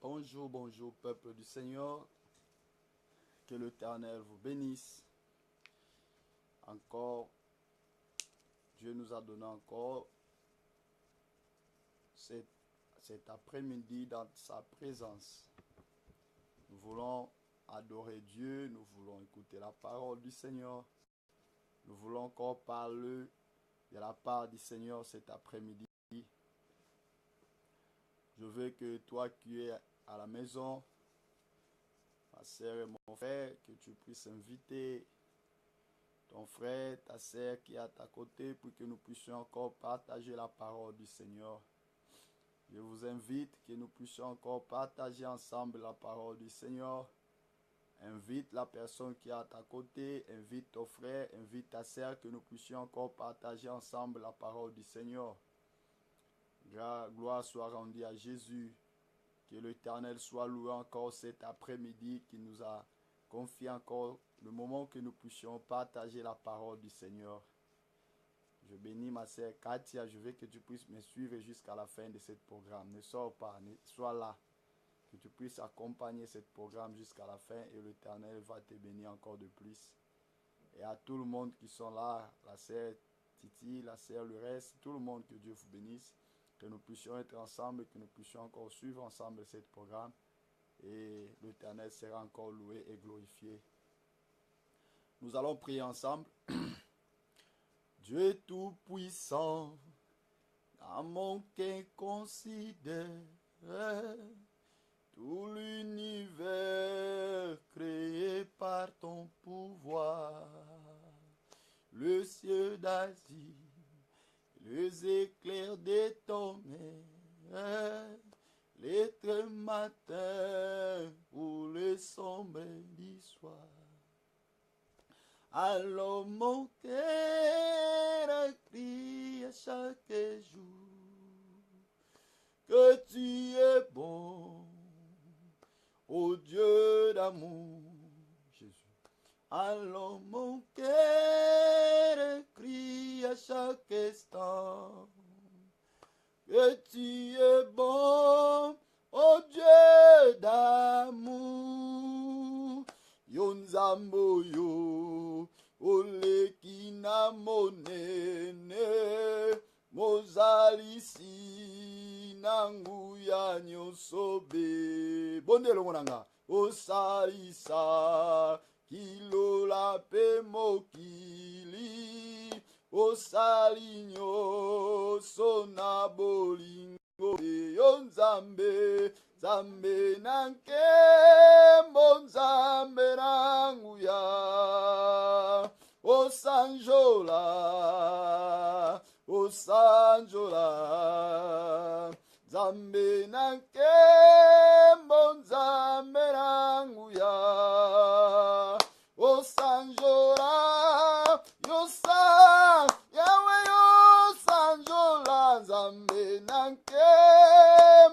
Bonjour, bonjour, peuple du Seigneur. Que l'Éternel vous bénisse. Encore, Dieu nous a donné encore cet après-midi dans sa présence. Nous voulons adorer Dieu, nous voulons écouter la parole du Seigneur. Nous voulons encore parler de la part du Seigneur cet après-midi. Je veux que toi qui es à la maison, ma sœur et mon frère, que tu puisses inviter ton frère, ta sœur qui est à ta côté pour que nous puissions encore partager la parole du Seigneur. Je vous invite que nous puissions encore partager ensemble la parole du Seigneur. Invite la personne qui est à ta côté, invite ton frère, invite ta sœur, que nous puissions encore partager ensemble la parole du Seigneur. Gloire soit rendue à Jésus. Que l'Éternel soit loué encore cet après-midi, qui nous a confié encore le moment que nous puissions partager la parole du Seigneur. Je bénis ma sœur Katia, je veux que tu puisses me suivre jusqu'à la fin de ce programme. Ne sors pas, sois là. Que tu puisses accompagner ce programme jusqu'à la fin et l'Éternel va te bénir encore de plus. Et à tout le monde qui sont là, la sœur Titi, la sœur le reste, tout le monde, que Dieu vous bénisse. Que nous puissions être ensemble, que nous puissions encore suivre ensemble ce programme. Et l'Éternel sera encore loué et glorifié. Nous allons prier ensemble. Dieu tout-puissant, à mon cœur considère tout l'univers créé par ton pouvoir. Le ciel d'Asie, les éclairs de ton air, l'étre matin ou le sombre du soir. Alors mon cœur crie à chaque jour que tu es bon, ô Dieu d'amour, Jésus. Alors mon cœur crie à chaque instant que tu es bon, ô Dieu d'amour. Yonzambo yo, ole kina monene, mozalisi nanguya nyosobe. Bonde lo monanga, osalisa kilola pe mokili, osalinyo sona bolingo yonzambe. Zambe nanke monzambe nanguya osanjola zambe nanke monzambe nanguya osanjola yosa yawe yosanjola zambe nanke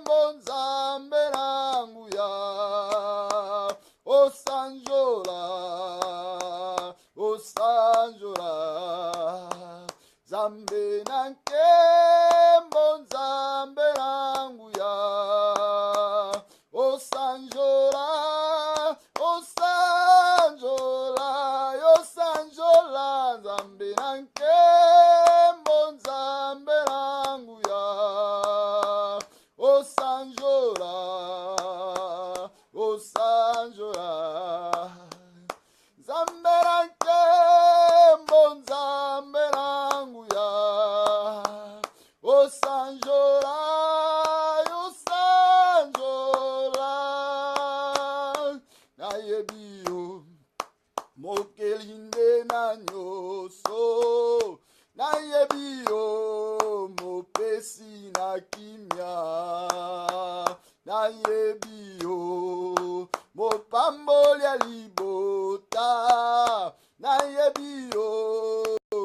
monzambe nanguya osanjola zambe nanke monzambe nanguya osanjola zambe nanke monzambe nanguya osanjola zambe nanke monzambe nanguya osanjola nayebiyo mokelinde na nyoso nayebiyo mopesi na kimia nayebiyo mopamboli ya libota nayebiyo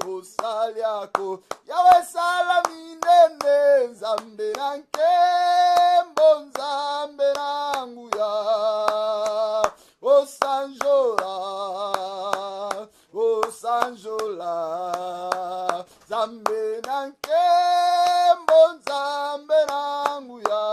mosali yako yawe sala minene nzambe na nkembo nzambe nanguya osanjola zambe na nkembo nzambe nanguya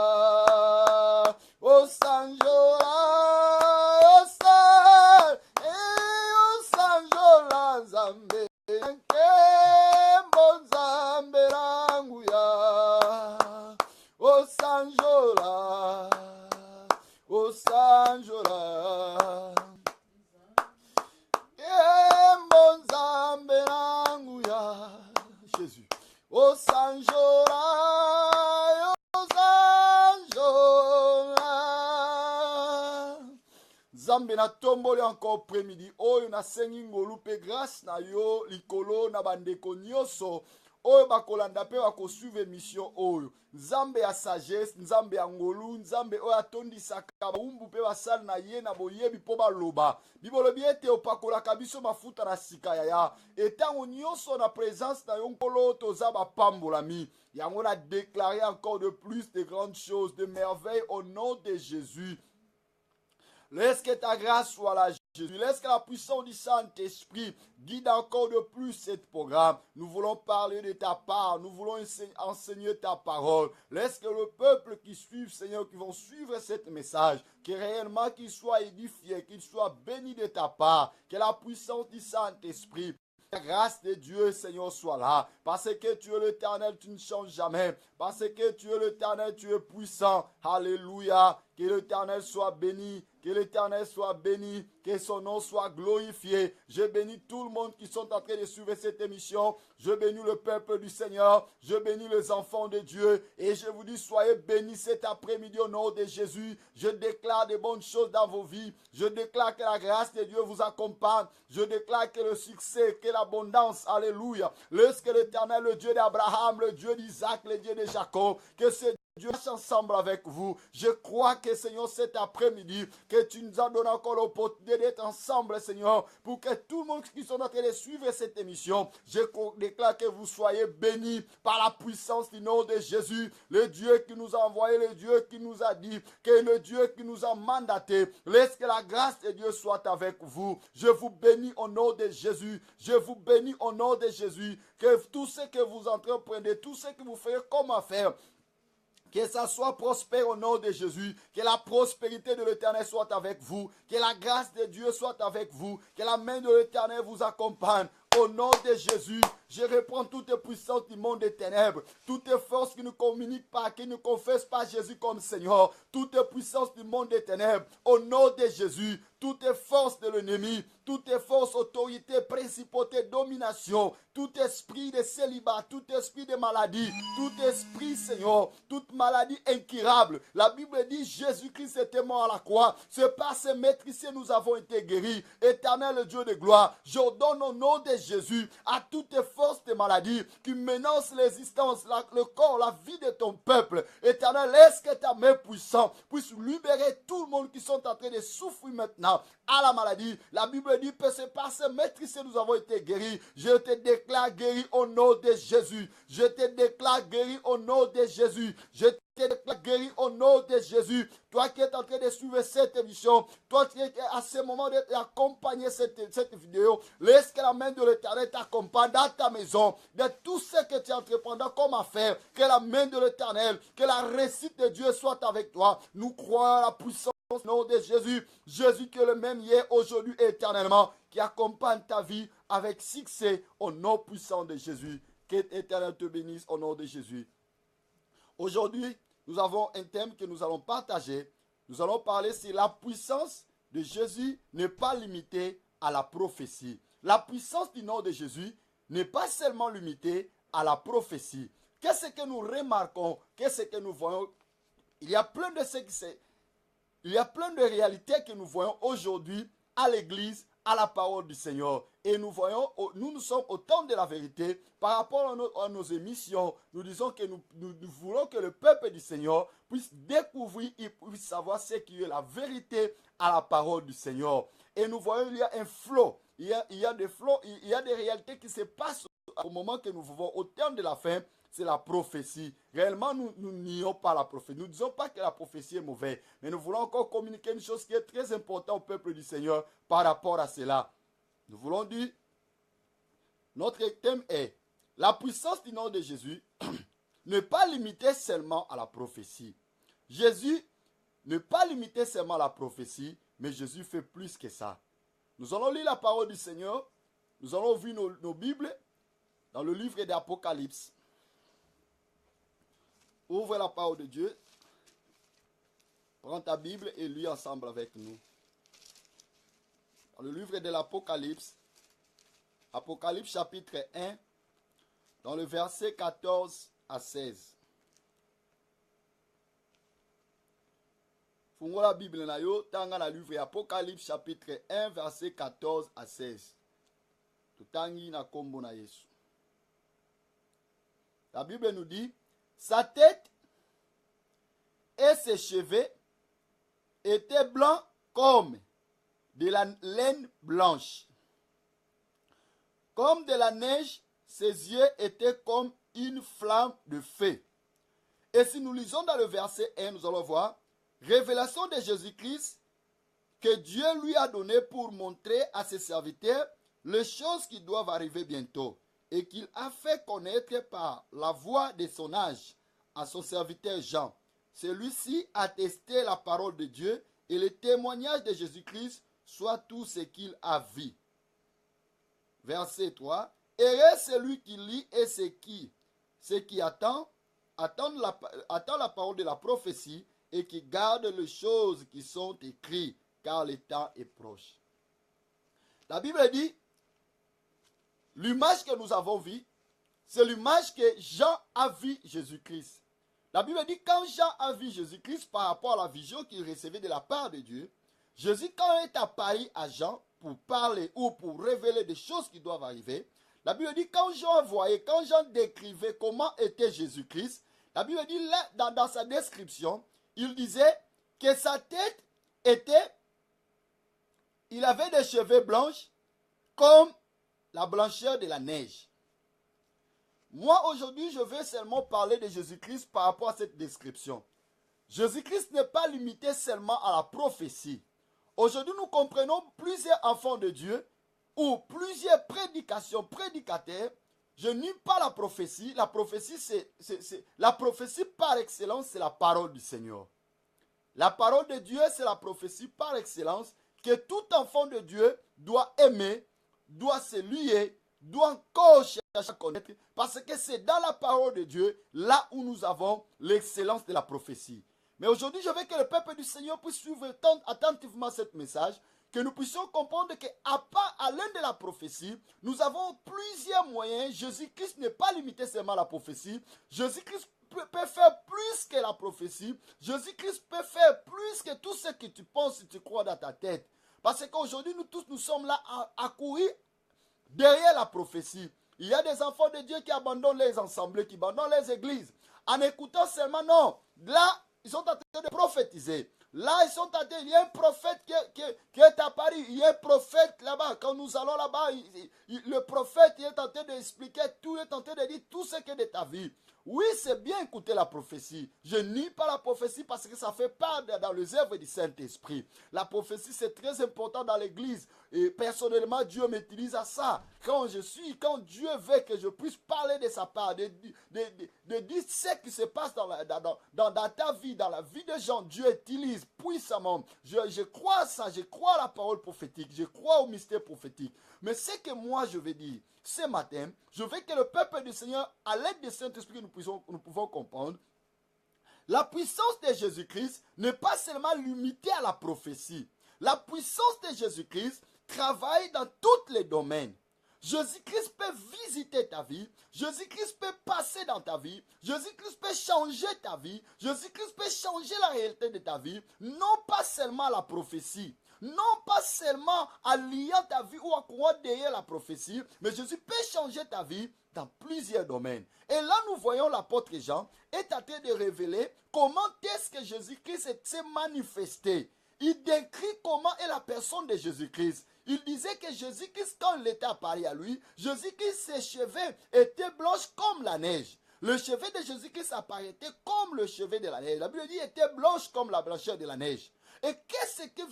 Nzambe na tomboli encore après-midi. Oyo na sengi ngolu pe grâce na yo likolo na bandeko nyonso. Oyo bakolanda pe bakosuivre mission oyo. Nzambe ya sagesse, nzambe ya ngolu, nzambe oyo atondisaka baumbu pe basali na ye na boyebi po baloba. Bibolobi ete opakolaka biso mafuta na sika ya. Etango nyonso na présence na yo nkolo toza bapambolami. Yango na déclaré encore de plus de grandes choses, de merveilles au nom de Jésus. Laisse que ta grâce soit là, Jésus. Laisse que la puissance du Saint-Esprit guide encore de plus ce programme. Nous voulons parler de ta part. Nous voulons enseigner ta parole. Laisse que le peuple qui suit, Seigneur, qui vont suivre ce message, que réellement qu'il soit édifié, qu'il soit béni de ta part. Que la puissance du Saint-Esprit, la grâce de Dieu, Seigneur, soit là. Parce que tu es l'Éternel, tu ne changes jamais. Parce que tu es l'Éternel, tu es puissant. Alléluia. Que l'Éternel soit béni. Que l'Éternel soit béni. Que son nom soit glorifié. Je bénis tout le monde qui sont en train de suivre cette émission. Je bénis le peuple du Seigneur. Je bénis les enfants de Dieu. Et je vous dis, soyez bénis cet après-midi au nom de Jésus. Je déclare de bonnes choses dans vos vies. Je déclare que la grâce de Dieu vous accompagne. Je déclare que le succès, que l'abondance, alléluia. Lorsque l'Éternel, le Dieu d'Abraham, le Dieu d'Isaac, le Dieu de Jacob, que c'est Dieu marche ensemble avec vous. Je crois que, Seigneur, cet après-midi, que tu nous as donné encore l'opportunité d'être ensemble, Seigneur, pour que tout le monde qui sont en train de suivre cette émission, je déclare que vous soyez bénis par la puissance du nom de Jésus, le Dieu qui nous a envoyé, le Dieu qui nous a dit, que le Dieu qui nous a mandaté. Laisse que la grâce de Dieu soit avec vous. Je vous bénis au nom de Jésus. Je vous bénis au nom de Jésus. Que tout ce que vous entreprenez, tout ce que vous faites comme affaire, que ça soit prospère au nom de Jésus. Que la prospérité de l'Éternel soit avec vous. Que la grâce de Dieu soit avec vous. Que la main de l'Éternel vous accompagne. Au nom de Jésus, je reprends toute puissance du monde des ténèbres, toute force qui ne communique pas, qui ne confesse pas Jésus comme Seigneur, toute puissance du monde des ténèbres, au nom de Jésus, toute force de l'ennemi, toute force, autorité, principauté, domination, tout esprit de célibat, tout esprit de maladie, tout esprit, Seigneur, toute maladie incurable. La Bible dit Jésus-Christ était mort à la croix. C'est par ses maîtrisés nous avons été guéris. Éternel Dieu de gloire, j'ordonne au nom de Jésus à toute force de maladie qui menace l'existence, le corps, la vie de ton peuple. Éternel, laisse que ta main puissante puisse libérer tout le monde qui sont en train de souffrir maintenant à la maladie. La Bible dit que c'est par ses maîtrisés nous avons été guéris. Je te déclare guéri au nom de Jésus. Je te déclare guéri au nom de Jésus. Je te déclare guéri au nom de Jésus. Toi qui es en train de suivre cette émission, toi qui es à ce moment d'accompagner cette vidéo, laisse que la main de l'Éternel t'accompagne dans ta maison, de tout ce que tu entreprends comme affaire, que la main de l'Éternel, que la réussite de Dieu soit avec toi. Nous croyons à la puissance au nom de Jésus. Jésus qui est le même hier, aujourd'hui et éternellement, qui accompagne ta vie avec succès au nom puissant de Jésus. Que l'Éternel te bénisse au nom de Jésus. Aujourd'hui, nous avons un thème que nous allons partager. Nous allons parler si la puissance de Jésus n'est pas limitée à la prophétie. La puissance du nom de Jésus n'est pas seulement limitée à la prophétie. Qu'est-ce que nous remarquons? Qu'est-ce que nous voyons? Il y a plein de réalités que nous voyons aujourd'hui à l'église, à la parole du Seigneur. Et nous sommes au temps de la vérité. Par rapport à nos émissions, nous disons que nous voulons que le peuple du Seigneur puisse découvrir et puisse savoir ce qui est la vérité à la parole du Seigneur. Et nous voyons qu'il y a un flot. Il y a des flots, il y a des réalités qui se passent au moment que nous vivons au terme de la fin. C'est la prophétie. Réellement, nous nions pas la prophétie. Nous ne disons pas que la prophétie est mauvaise. Mais nous voulons encore communiquer une chose qui est très importante au peuple du Seigneur par rapport à cela. Nous voulons dire, notre thème est, la puissance du nom de Jésus n'est pas limitée seulement à la prophétie. Jésus n'est pas limité seulement à la prophétie, mais Jésus fait plus que ça. Nous allons lire la parole du Seigneur. Nous allons ouvrir nos Bibles dans le livre d'Apocalypse. Ouvre la parole de Dieu. Prends ta Bible et lis ensemble avec nous. Dans le livre de l'Apocalypse, Apocalypse chapitre 1, dans le verset 14 à 16. Fungola Bible na yo, tanga na livre Apocalypse chapitre 1 verset 14 à 16. Tutangi na kombo na Yesu. La Bible nous dit, sa tête et ses cheveux étaient blancs comme de la laine blanche. Comme de la neige, ses yeux étaient comme une flamme de feu. Et si nous lisons dans le verset 1, nous allons voir, révélation de Jésus-Christ que Dieu lui a donné pour montrer à ses serviteurs les choses qui doivent arriver bientôt et qu'il a fait connaître par la voix de son âge à son serviteur Jean. Celui-ci a testé la parole de Dieu et le témoignage de Jésus-Christ soit tout ce qu'il a vu. Verset 3. Heureux celui qui lit et ce qui attend la parole de la prophétie et qui garde les choses qui sont écrites, car le temps est proche. La Bible dit, l'image que nous avons vue, c'est l'image que Jean a vu Jésus-Christ. La Bible dit, quand Jean a vu Jésus-Christ par rapport à la vision qu'il recevait de la part de Dieu, Jésus, quand il est apparu à Jean pour parler ou pour révéler des choses qui doivent arriver, la Bible dit, quand Jean voyait, quand Jean décrivait comment était Jésus-Christ, la Bible dit, là, dans sa description, il disait que sa tête était, il avait des cheveux blancs comme la blancheur de la neige. Moi, aujourd'hui, je vais seulement parler de Jésus-Christ par rapport à cette description. Jésus-Christ n'est pas limité seulement à la prophétie. Aujourd'hui, nous comprenons plusieurs enfants de Dieu ou plusieurs prédicateurs. Je nie pas la prophétie. La prophétie, la prophétie par excellence, c'est la parole du Seigneur. La parole de Dieu, c'est la prophétie par excellence que tout enfant de Dieu doit aimer, doit se lier, doit encore chercher à connaître, parce que c'est dans la parole de Dieu, là où nous avons l'excellence de la prophétie. Mais aujourd'hui, je veux que le peuple du Seigneur puisse suivre attentivement ce message, que nous puissions comprendre qu'à part à l'un de la prophétie, nous avons plusieurs moyens. Jésus-Christ n'est pas limité seulement à la prophétie. Jésus-Christ peut faire plus que la prophétie. Jésus-Christ peut faire plus que tout ce que tu penses et tu crois dans ta tête. Parce qu'aujourd'hui, nous tous, nous sommes là à courir derrière la prophétie. Il y a des enfants de Dieu qui abandonnent les assemblées, qui abandonnent les églises, en écoutant seulement, non, là, ils sont en train de prophétiser. Là, ils sont en train, il y a un prophète qui est à Paris, il y a un prophète là-bas. Quand nous allons là-bas, le prophète il est en train d'expliquer tout, il est en train de dire tout ce qui est de ta vie. Oui, c'est bien écouter la prophétie. Je nie pas la prophétie parce que ça fait part dans les œuvres du Saint-Esprit. La prophétie, c'est très important dans l'église. Et personnellement, Dieu m'utilise à ça. Quand Dieu veut que je puisse parler de sa part, de dire ce qui se passe dans ta vie, dans la vie des gens, Dieu utilise puissamment. Je crois à ça, je crois à la parole prophétique, je crois au mystère prophétique. Mais ce que moi je veux dire, ce matin, je veux que le peuple du Seigneur, à l'aide du Saint-Esprit, nous pouvons comprendre. La puissance de Jésus-Christ n'est pas seulement limitée à la prophétie. La puissance de Jésus-Christ travaille dans tous les domaines. Jésus-Christ peut visiter ta vie. Jésus-Christ peut passer dans ta vie. Jésus-Christ peut changer ta vie. Jésus-Christ peut changer la réalité de ta vie. Non pas seulement la prophétie. Non pas seulement en liant ta vie ou en croire derrière la prophétie, mais Jésus peut changer ta vie dans plusieurs domaines. Et là, nous voyons l'apôtre Jean est en train de révéler comment est-ce que Jésus-Christ s'est manifesté. Il décrit comment est la personne de Jésus-Christ. Il disait que Jésus-Christ, quand il était apparu à lui, Jésus-Christ, ses cheveux étaient blancs comme la neige. Le cheveu de Jésus-Christ apparaissait comme le cheveu de la neige. La Bible dit était blanche comme la blancheur de la neige. Et qu'est-ce que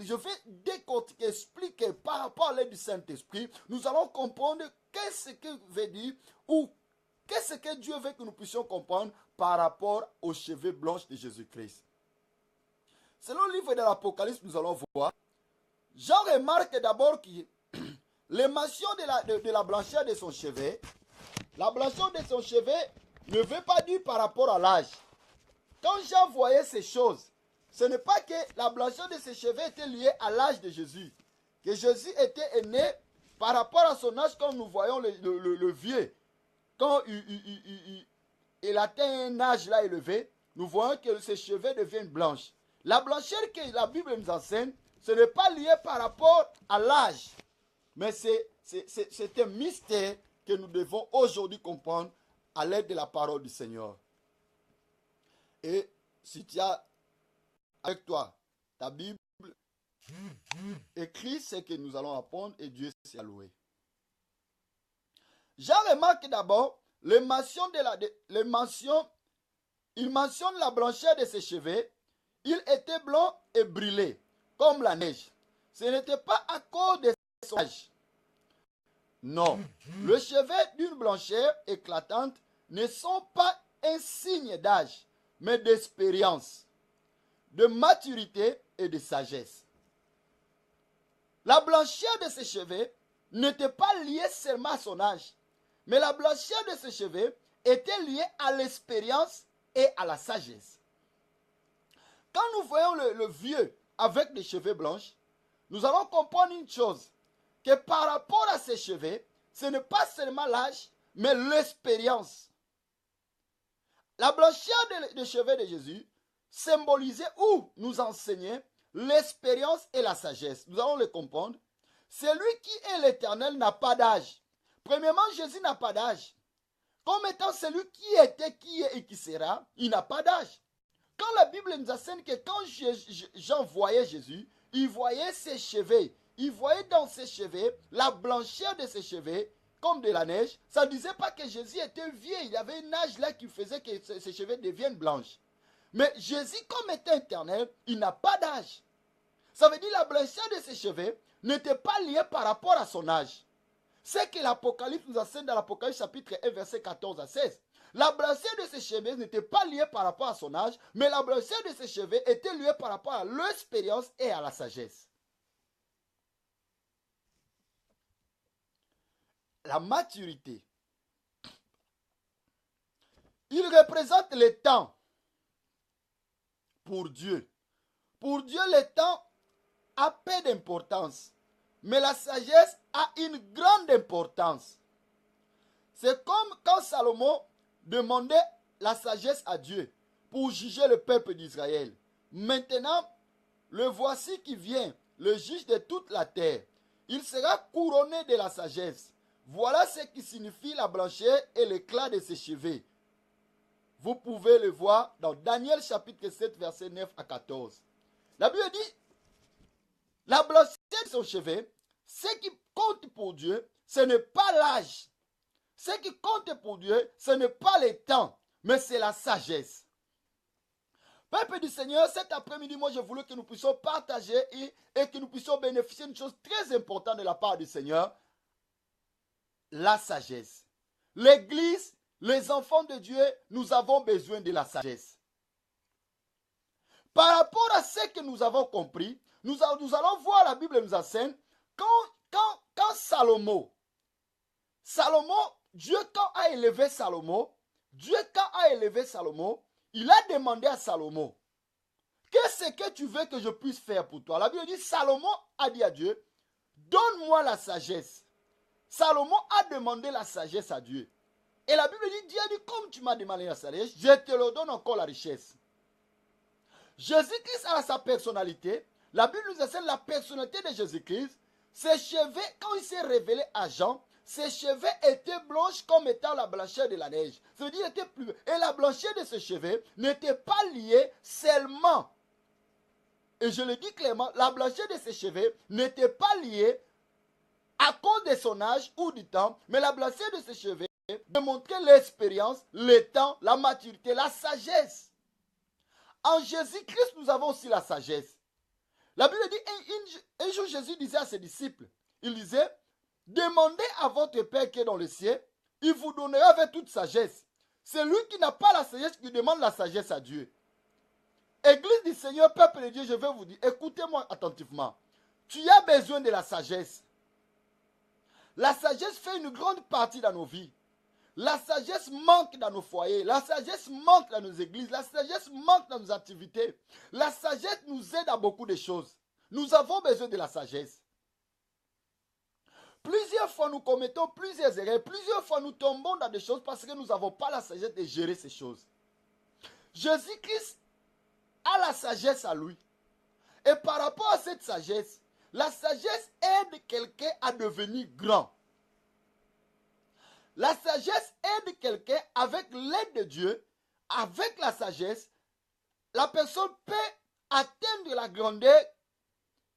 je vais décortiquer, expliquer par rapport à l'aide du Saint-Esprit, nous allons comprendre qu'est-ce que veut dire ou qu'est-ce que Dieu veut que nous puissions comprendre par rapport aux cheveux blancs de Jésus-Christ. Selon le livre de l'Apocalypse, nous allons voir, Jean remarque d'abord que les mentions de la blancheur de son cheveu, la blancheur de son cheveu ne veut pas dire par rapport à l'âge. Quand Jean voyait ces choses, ce n'est pas que la blancheur de ses cheveux était liée à l'âge de Jésus. Que Jésus était né par rapport à son âge, comme nous voyons le vieux. Quand il atteint un âge là élevé, nous voyons que ses cheveux deviennent blanches. La blancheur que la Bible nous enseigne, ce n'est pas lié par rapport à l'âge, mais c'est un mystère que nous devons aujourd'hui comprendre à l'aide de la parole du Seigneur. Et si tu as avec toi ta Bible, écris ce que nous allons apprendre et Dieu s'est loué. Jean remarque d'abord il mentionne la blancheur de ses cheveux. Il était blanc et brûlé comme la neige. Ce n'était pas à cause de son âge. Non, les cheveux d'une blancheur éclatante ne sont pas un signe d'âge, mais d'expérience, de maturité et de sagesse. La blancheur de ses cheveux n'était pas liée seulement à son âge, mais la blancheur de ses cheveux était liée à l'expérience et à la sagesse. Quand nous voyons le vieux avec des cheveux blancs, nous allons comprendre une chose, que par rapport à ses cheveux, ce n'est pas seulement l'âge, mais l'expérience. La blancheur des cheveux de Jésus symbolisait ou nous enseignait l'expérience et la sagesse. Nous allons le comprendre. Celui qui est l'Éternel n'a pas d'âge. Premièrement, Jésus n'a pas d'âge. Comme étant celui qui était, qui est et qui sera, il n'a pas d'âge. Quand la Bible nous enseigne que quand Jean voyait Jésus, il voyait ses cheveux. Il voyait dans ses cheveux la blancheur de ses cheveux comme de la neige. Ça ne disait pas que Jésus était vieux. Il y avait un âge là qui faisait que ses cheveux deviennent blanches. Mais Jésus, comme étant éternel, il n'a pas d'âge. Ça veut dire que la blancheur de ses cheveux n'était pas liée par rapport à son âge. C'est que l'Apocalypse nous enseigne dans l'Apocalypse chapitre 1, verset 14 à 16. La blancheur de ses cheveux n'était pas liée par rapport à son âge, mais la blancheur de ses cheveux était liée par rapport à l'expérience et à la sagesse. La maturité. Il représente le temps pour Dieu. Pour Dieu, le temps a peu d'importance, mais la sagesse a une grande importance. C'est comme quand Salomon demandait la sagesse à Dieu pour juger le peuple d'Israël. Maintenant, le voici qui vient, le juge de toute la terre. Il sera couronné de la sagesse. Voilà ce qui signifie la blancheur et l'éclat de ses cheveux. Vous pouvez le voir dans Daniel chapitre 7, verset 9 à 14. La Bible dit, la blancheur de son cheveu, ce qui compte pour Dieu, ce n'est pas l'âge. Ce qui compte pour Dieu, ce n'est pas le temps, mais c'est la sagesse. Peuple du Seigneur, cet après-midi, moi, je voulais que nous puissions partager et que nous puissions bénéficier d'une chose très importante de la part du Seigneur, la sagesse. L'Église, les enfants de Dieu, nous avons besoin de la sagesse. Par rapport à ce que nous avons compris, nous allons voir, la Bible nous enseigne, quand Salomon, Dieu quand a élevé Salomon, il a demandé à Salomon, qu'est-ce que tu veux que je puisse faire pour toi? La Bible dit, Salomon a dit à Dieu, donne-moi la sagesse. Salomon a demandé la sagesse à Dieu. Et la Bible dit, Dieu a dit, comme tu m'as demandé la sagesse, je te le donne encore la richesse. Jésus-Christ a sa personnalité. La Bible nous enseigne la personnalité de Jésus-Christ. Ses cheveux, quand il s'est révélé à Jean, ses cheveux étaient blanches comme étant la blancheur de la neige. Ça veut dire qu'il était plus. Et la blancheur de ses cheveux n'était pas liée seulement. Et je le dis clairement, la blancheur de ses cheveux n'était pas liée à cause de son âge ou du temps, mais la blancheur de ses cheveux démontrait l'expérience, le temps, la maturité, la sagesse. En Jésus-Christ, nous avons aussi la sagesse. La Bible dit, un jour Jésus disait à ses disciples, il disait, demandez à votre Père qui est dans le ciel, il vous donnera avec toute sagesse. C'est lui qui n'a pas la sagesse qui demande la sagesse à Dieu. Église du Seigneur, peuple de Dieu, je vais vous dire, écoutez-moi attentivement. Tu as besoin de la sagesse. La sagesse fait une grande partie dans nos vies. La sagesse manque dans nos foyers. La sagesse manque dans nos églises. La sagesse manque dans nos activités. La sagesse nous aide à beaucoup de choses. Nous avons besoin de la sagesse. Plusieurs fois, nous commettons plusieurs erreurs. Plusieurs fois, nous tombons dans des choses parce que nous n'avons pas la sagesse de gérer ces choses. Jésus-Christ a la sagesse à lui. Et par rapport à cette sagesse, la sagesse aide quelqu'un à devenir grand. La sagesse aide quelqu'un avec l'aide de Dieu, avec la sagesse, la personne peut atteindre la grandeur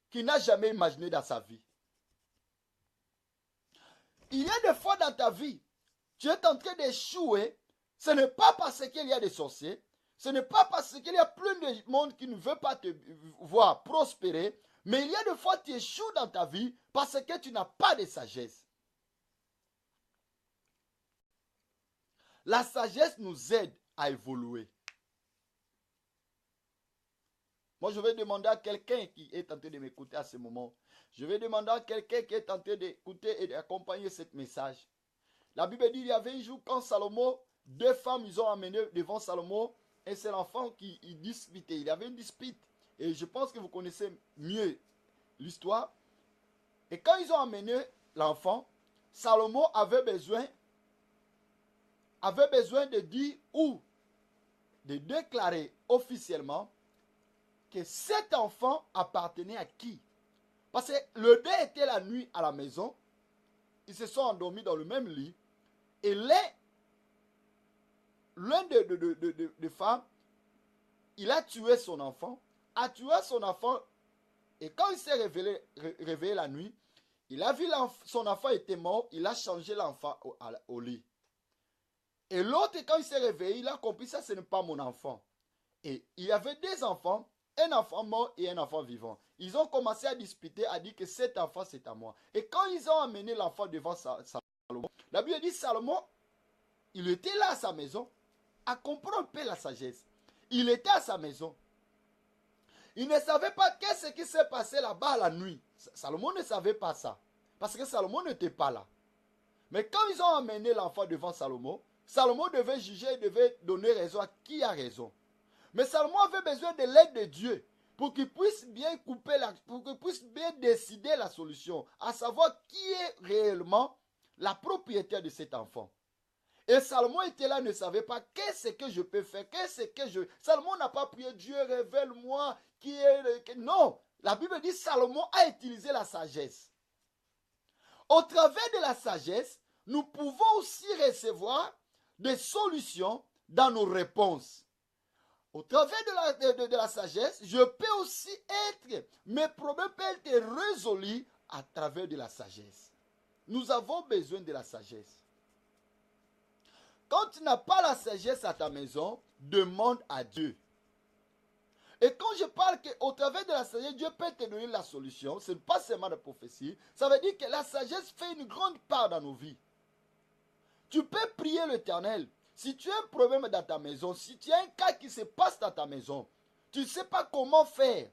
qu'il n'a jamais imaginée dans sa vie. Il y a des fois dans ta vie, tu es en train d'échouer. Ce n'est pas parce qu'il y a des sorciers, ce n'est pas parce qu'il y a plein de monde qui ne veut pas te voir prospérer, mais il y a des fois tu échoues dans ta vie parce que tu n'as pas de sagesse. La sagesse nous aide à évoluer. Moi, je vais demander à quelqu'un qui est en train de m'écouter à ce moment. Je vais demander à quelqu'un qui est en train d'écouter et d'accompagner ce message. La Bible dit qu'il y avait un jour quand Salomon, deux femmes, ils ont amené devant Salomon un seul enfant qui disputait. Il y avait une dispute. Et je pense que vous connaissez mieux l'histoire. Et quand ils ont amené l'enfant, Salomon avait besoin de dire ou de déclarer officiellement que cet enfant appartenait à qui? Parce que le deuil était la nuit à la maison. Ils se sont endormis dans le même lit. Et l'un des femmes, il a tué son enfant. Et quand il s'est réveillé la nuit, il a vu son enfant était mort. Il a changé l'enfant au lit. Et l'autre, quand il s'est réveillé, il a compris ça, ce n'est pas mon enfant. Et il y avait deux enfants. Un enfant mort et un enfant vivant. Ils ont commencé à disputer, à dire que cet enfant c'est à moi. Et quand ils ont amené l'enfant devant Salomon, la Bible dit Salomon, il était là à sa maison, à comprendre un peu la sagesse. Il était à sa maison. Il ne savait pas qu'est-ce qui s'est passé là-bas la nuit. Salomon ne savait pas ça. Parce que Salomon n'était pas là. Mais quand ils ont amené l'enfant devant Salomon, Salomon devait juger, il devait donner raison à qui a raison. Mais Salomon avait besoin de l'aide de Dieu pour qu'il puisse bien pour qu'il puisse bien décider la solution, à savoir qui est réellement la propriétaire de cet enfant. Et Salomon était là, ne savait pas qu'est-ce que je peux faire, Salomon n'a pas prié, Dieu révèle-moi qui est... Non, la Bible dit Salomon a utilisé la sagesse. Au travers de la sagesse, nous pouvons aussi recevoir des solutions dans nos réponses. Au travers de la sagesse, je peux aussi mes problèmes peuvent être résolus à travers de la sagesse. Nous avons besoin de la sagesse. Quand tu n'as pas la sagesse à ta maison, demande à Dieu. Et quand je parle qu'au travers de la sagesse, Dieu peut te donner la solution, ce n'est pas seulement la prophétie, ça veut dire que la sagesse fait une grande part dans nos vies. Tu peux prier l'Éternel. Si tu as un problème dans ta maison, si tu as un cas qui se passe dans ta maison, tu ne sais pas comment faire.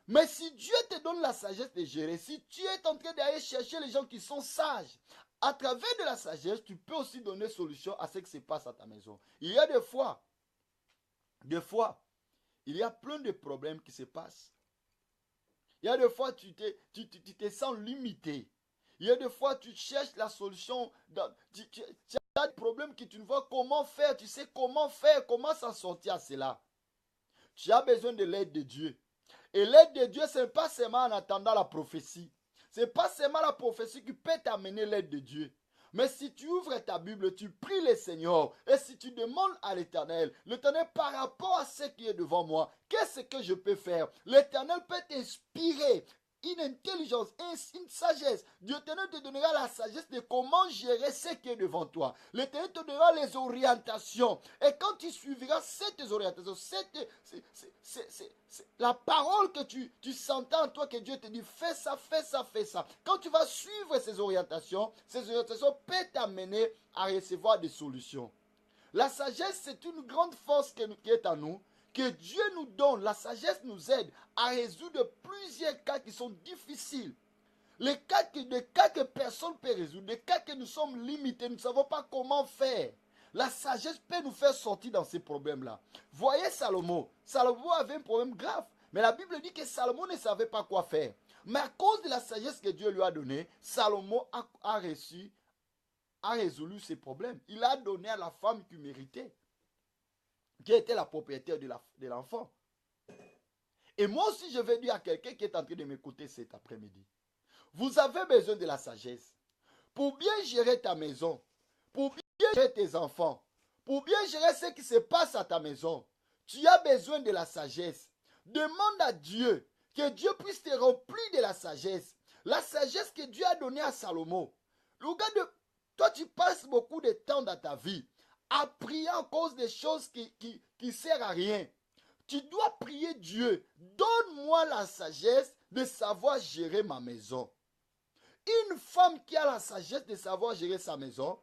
Mais si Dieu te donne la sagesse de gérer, si tu es en train d'aller chercher les gens qui sont sages, à travers de la sagesse, tu peux aussi donner solution à ce qui se passe à ta maison. Il y a des fois, il y a plein de problèmes qui se passent. Il y a des fois, tu te sens limité. Il y a des fois, tu cherches la solution. Tu as des problèmes que tu ne vois comment faire. Tu sais comment faire, comment s'en sortir à cela. Tu as besoin de l'aide de Dieu. Et l'aide de Dieu, ce n'est pas seulement en attendant la prophétie. Ce n'est pas seulement la prophétie qui peut t'amener l'aide de Dieu. Mais si tu ouvres ta Bible, tu pries le Seigneur. Et si tu demandes à l'Éternel, l'Éternel par rapport à ce qui est devant moi, qu'est-ce que je peux faire? L'Éternel peut t'inspirer une intelligence, une sagesse. L'Éternel te donnera la sagesse de comment gérer ce qui est devant toi. L'Éternel te donnera les orientations. Et quand tu suivras ces orientations, la parole que tu sentais en toi, que Dieu te dit, fais ça, fais ça, fais ça. Quand tu vas suivre ces orientations peuvent t'amener à recevoir des solutions. La sagesse, c'est une grande force qui est en nous, que Dieu nous donne. La sagesse nous aide à résoudre plusieurs cas qui sont difficiles. Des cas que personne ne peut résoudre, des cas que nous sommes limités, nous ne savons pas comment faire. La sagesse peut nous faire sortir dans ces problèmes-là. Voyez Salomon. Salomon avait un problème grave. Mais la Bible dit que Salomon ne savait pas quoi faire. Mais à cause de la sagesse que Dieu lui a donnée, Salomon a résolu ses problèmes. Il a donné à la femme qu'il méritait, qui était la propriétaire de l'enfant. Et moi aussi, je vais dire à quelqu'un qui est en train de m'écouter cet après-midi, vous avez besoin de la sagesse pour bien gérer ta maison, pour bien gérer tes enfants, pour bien gérer ce qui se passe à ta maison. Tu as besoin de la sagesse. Demande à Dieu que Dieu puisse te remplir de la sagesse que Dieu a donnée à Salomon. Regarde, toi tu passes beaucoup de temps dans ta vie à prier en cause des choses qui ne servent à rien. Tu dois prier Dieu, donne-moi la sagesse de savoir gérer ma maison. Une femme qui a la sagesse de savoir gérer sa maison,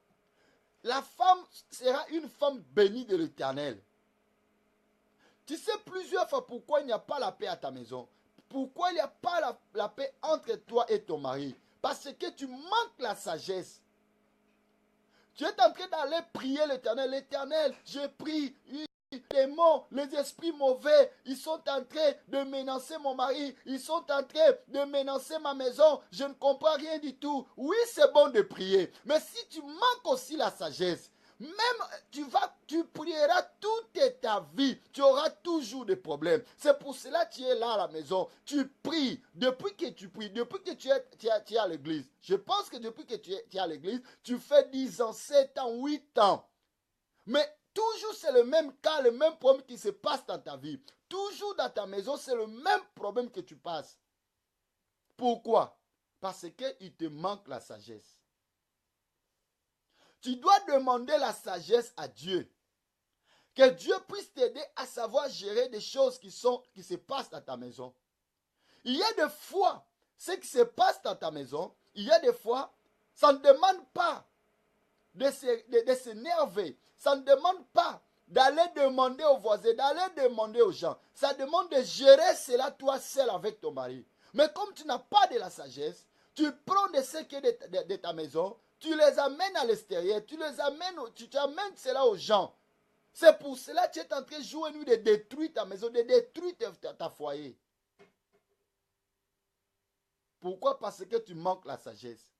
la femme sera une femme bénie de l'Éternel. Tu sais plusieurs fois pourquoi il n'y a pas la paix à ta maison. Pourquoi il n'y a pas la paix entre toi et ton mari. Parce que tu manques la sagesse. Tu es en train d'aller prier l'Éternel. L'Éternel, je prie. Les démons, les esprits mauvais, ils sont en train de menacer mon mari. Ils sont en train de menacer ma maison. Je ne comprends rien du tout. Oui, c'est bon de prier. Mais si tu manques aussi la sagesse, même tu prieras toute ta vie, tu auras toujours des problèmes. C'est pour cela que tu es là à la maison. Tu pries. Depuis que tu pries, depuis que tu es à l'église. Je pense que depuis que tu es à l'église, tu fais 10 ans, 7 ans, 8 ans. Mais toujours c'est le même cas, le même problème qui se passe dans ta vie. Toujours dans ta maison, c'est le même problème que tu passes. Pourquoi? Parce qu'il te manque la sagesse. Tu dois demander la sagesse à Dieu. Que Dieu puisse t'aider à savoir gérer des choses qui se passent dans ta maison. Il y a des fois, ce qui se passe dans ta maison, il y a des fois, ça ne demande pas de s'énerver. Ça ne demande pas d'aller demander aux voisins, d'aller demander aux gens. Ça demande de gérer cela toi seul avec ton mari. Mais comme tu n'as pas de la sagesse, tu prends de ce qui est de ta maison, tu les amènes à l'extérieur, tu amènes cela aux gens. C'est pour cela que tu es en train de jouer de détruire ta maison, de détruire ta foyer. Pourquoi? Parce que tu manques la sagesse.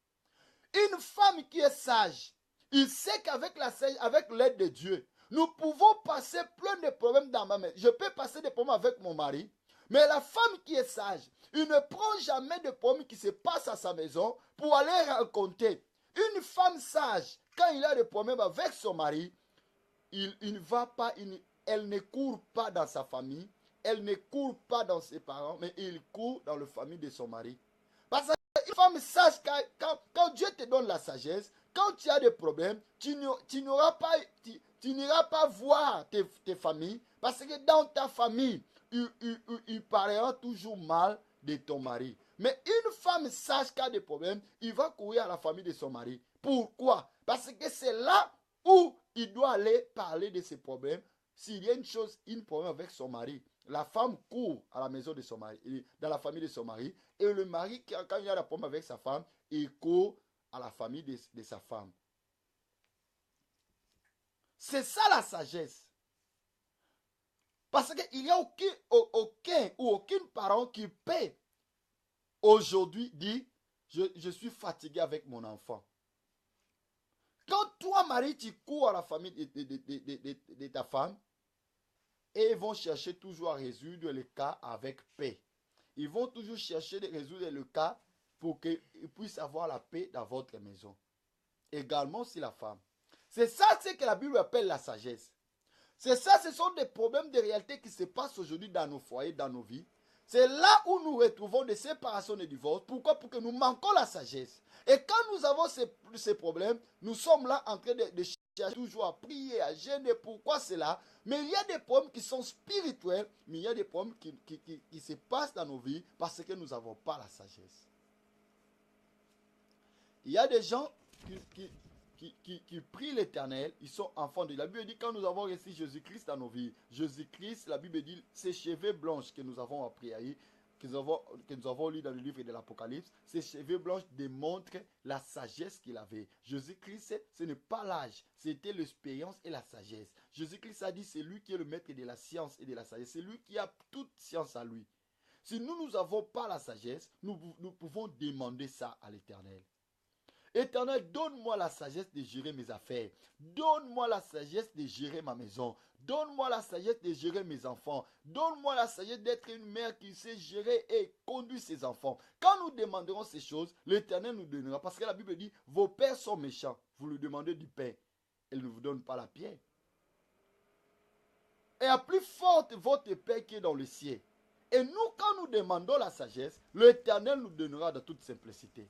Une femme qui est sage, il sait qu'avec l'aide de Dieu, nous pouvons passer plein de problèmes dans ma maison. Je peux passer des problèmes avec mon mari, mais la femme qui est sage, il ne prend jamais de problèmes qui se passent à sa maison pour aller raconter. Une femme sage, quand il a des problèmes avec son mari, elle ne court pas dans sa famille, elle ne court pas dans ses parents, mais il court dans la famille de son mari. Parce qu'une femme sage, quand Dieu te donne la sagesse, quand tu as des problèmes, tu n'iras pas voir tes familles, parce que dans ta famille, il parlera toujours mal de ton mari. Mais une femme sage qui a des problèmes, il va courir à la famille de son mari. Pourquoi? Parce que c'est là où il doit aller parler de ses problèmes. S'il y a un problème avec son mari, la femme court à la maison de son mari, dans la famille de son mari, et le mari, quand il y a un problème avec sa femme, il court à la famille de sa femme. C'est ça la sagesse. Parce qu'il n'y a aucun parent qui peut aujourd'hui dire, je suis fatigué avec mon enfant. Quand toi, Marie, tu cours à la famille de ta femme, et ils vont chercher toujours à résoudre le cas avec paix. Ils vont toujours chercher de résoudre le cas pour qu'ils puissent avoir la paix dans votre maison. Également si la femme. C'est ça ce que la Bible appelle la sagesse. C'est ça, ce sont des problèmes de réalité qui se passent aujourd'hui dans nos foyers, dans nos vies. C'est là où nous retrouvons des séparations et des divorces. Pourquoi? Pour que nous manquons la sagesse. Et quand nous avons ces problèmes, nous sommes là en train de chercher toujours à prier, à gêner. Pourquoi cela? Mais il y a des problèmes qui sont spirituels, mais il y a des problèmes qui se passent dans nos vies parce que nous n'avons pas la sagesse. Il y a des gens qui prient l'Éternel, ils sont enfants de Dieu. La Bible dit quand nous avons reçu Jésus-Christ dans nos vies, Jésus-Christ, la Bible dit, ces cheveux blancs que nous avons appris à que nous avons lu dans le livre de l'Apocalypse, ces cheveux blancs démontrent la sagesse qu'il avait. Jésus-Christ, ce n'est pas l'âge, c'était l'expérience et la sagesse. Jésus-Christ a dit, c'est lui qui est le maître de la science et de la sagesse. C'est lui qui a toute science à lui. Si nous n'avons pas la sagesse, nous pouvons demander ça à l'Éternel. Éternel, donne-moi la sagesse de gérer mes affaires. Donne-moi la sagesse de gérer ma maison. Donne-moi la sagesse de gérer mes enfants. Donne-moi la sagesse d'être une mère qui sait gérer et conduire ses enfants. Quand nous demanderons ces choses, l'Éternel nous donnera. Parce que la Bible dit, vos pères sont méchants. Vous lui demandez du pain. Elle ne vous donne pas la pierre. Et à plus forte votre Père qui est dans le ciel. Et nous, quand nous demandons la sagesse, l'Éternel nous donnera de toute simplicité.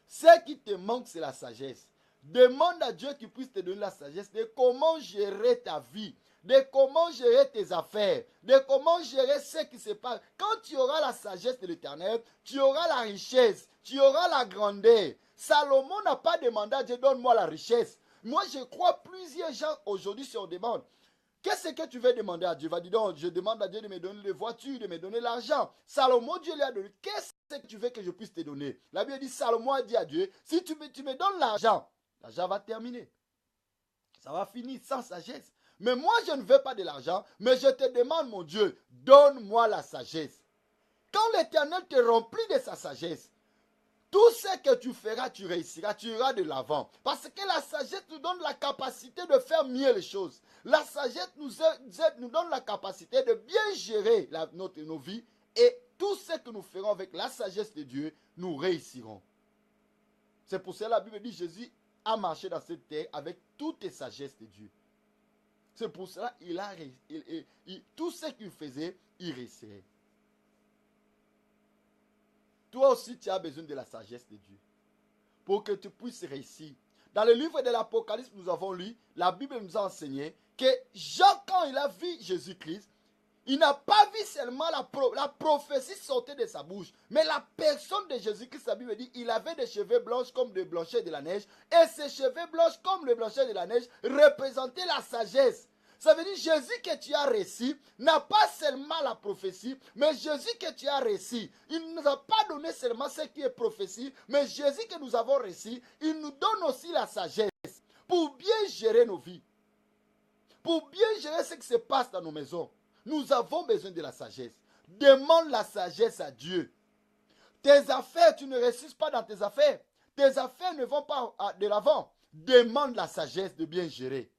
Ce qui te manque, c'est la sagesse. Demande à Dieu qu'il puisse te donner la sagesse de comment gérer ta vie, de comment gérer tes affaires, de comment gérer ce qui se passe. Quand tu auras la sagesse de l'Éternel, tu auras la richesse, tu auras la grandeur. Salomon n'a pas demandé à Dieu, donne-moi la richesse. Moi, je crois plusieurs gens aujourd'hui se demandent, qu'est-ce que tu veux demander à Dieu? Va dire donc, je demande à Dieu de me donner les voitures, de me donner l'argent. Salomon, Dieu lui a donné. Qu'est-ce que tu veux que je puisse te donner? La Bible dit, Salomon a dit à Dieu, si tu me donnes l'argent, l'argent va terminer. Ça va finir sans sagesse. Mais moi, je ne veux pas de l'argent, mais je te demande, mon Dieu, donne-moi la sagesse. Quand l'Éternel te remplit de sa sagesse, tout ce que tu feras, tu réussiras, tu iras de l'avant. Parce que la sagesse nous donne la capacité de faire mieux les choses. La sagesse nous donne la capacité de bien gérer nos vies. Et tout ce que nous ferons avec la sagesse de Dieu, nous réussirons. C'est pour cela que la Bible dit Jésus a marché dans cette terre avec toute la sagesse de Dieu. C'est pour cela qu'il tout ce qu'il faisait, il réussirait. Toi aussi, tu as besoin de la sagesse de Dieu pour que tu puisses réussir. Dans le livre de l'Apocalypse, nous avons lu, la Bible nous a enseigné que Jean, quand il a vu Jésus-Christ, il n'a pas vu seulement la prophétie sortir de sa bouche, mais la personne de Jésus-Christ, la Bible dit, il avait des cheveux blancs comme le blanchet de la neige, et ses cheveux blancs comme le blanchet de la neige représentaient la sagesse. Ça veut dire Jésus que tu as reçu n'a pas seulement la prophétie, mais Jésus que tu as reçu. Il ne nous a pas donné seulement ce qui est prophétie, mais Jésus que nous avons reçu, il nous donne aussi la sagesse pour bien gérer nos vies. Pour bien gérer ce qui se passe dans nos maisons. Nous avons besoin de la sagesse. Demande la sagesse à Dieu. Tes affaires, tu ne réussis pas dans tes affaires. Tes affaires ne vont pas de l'avant. Demande la sagesse de bien gérer.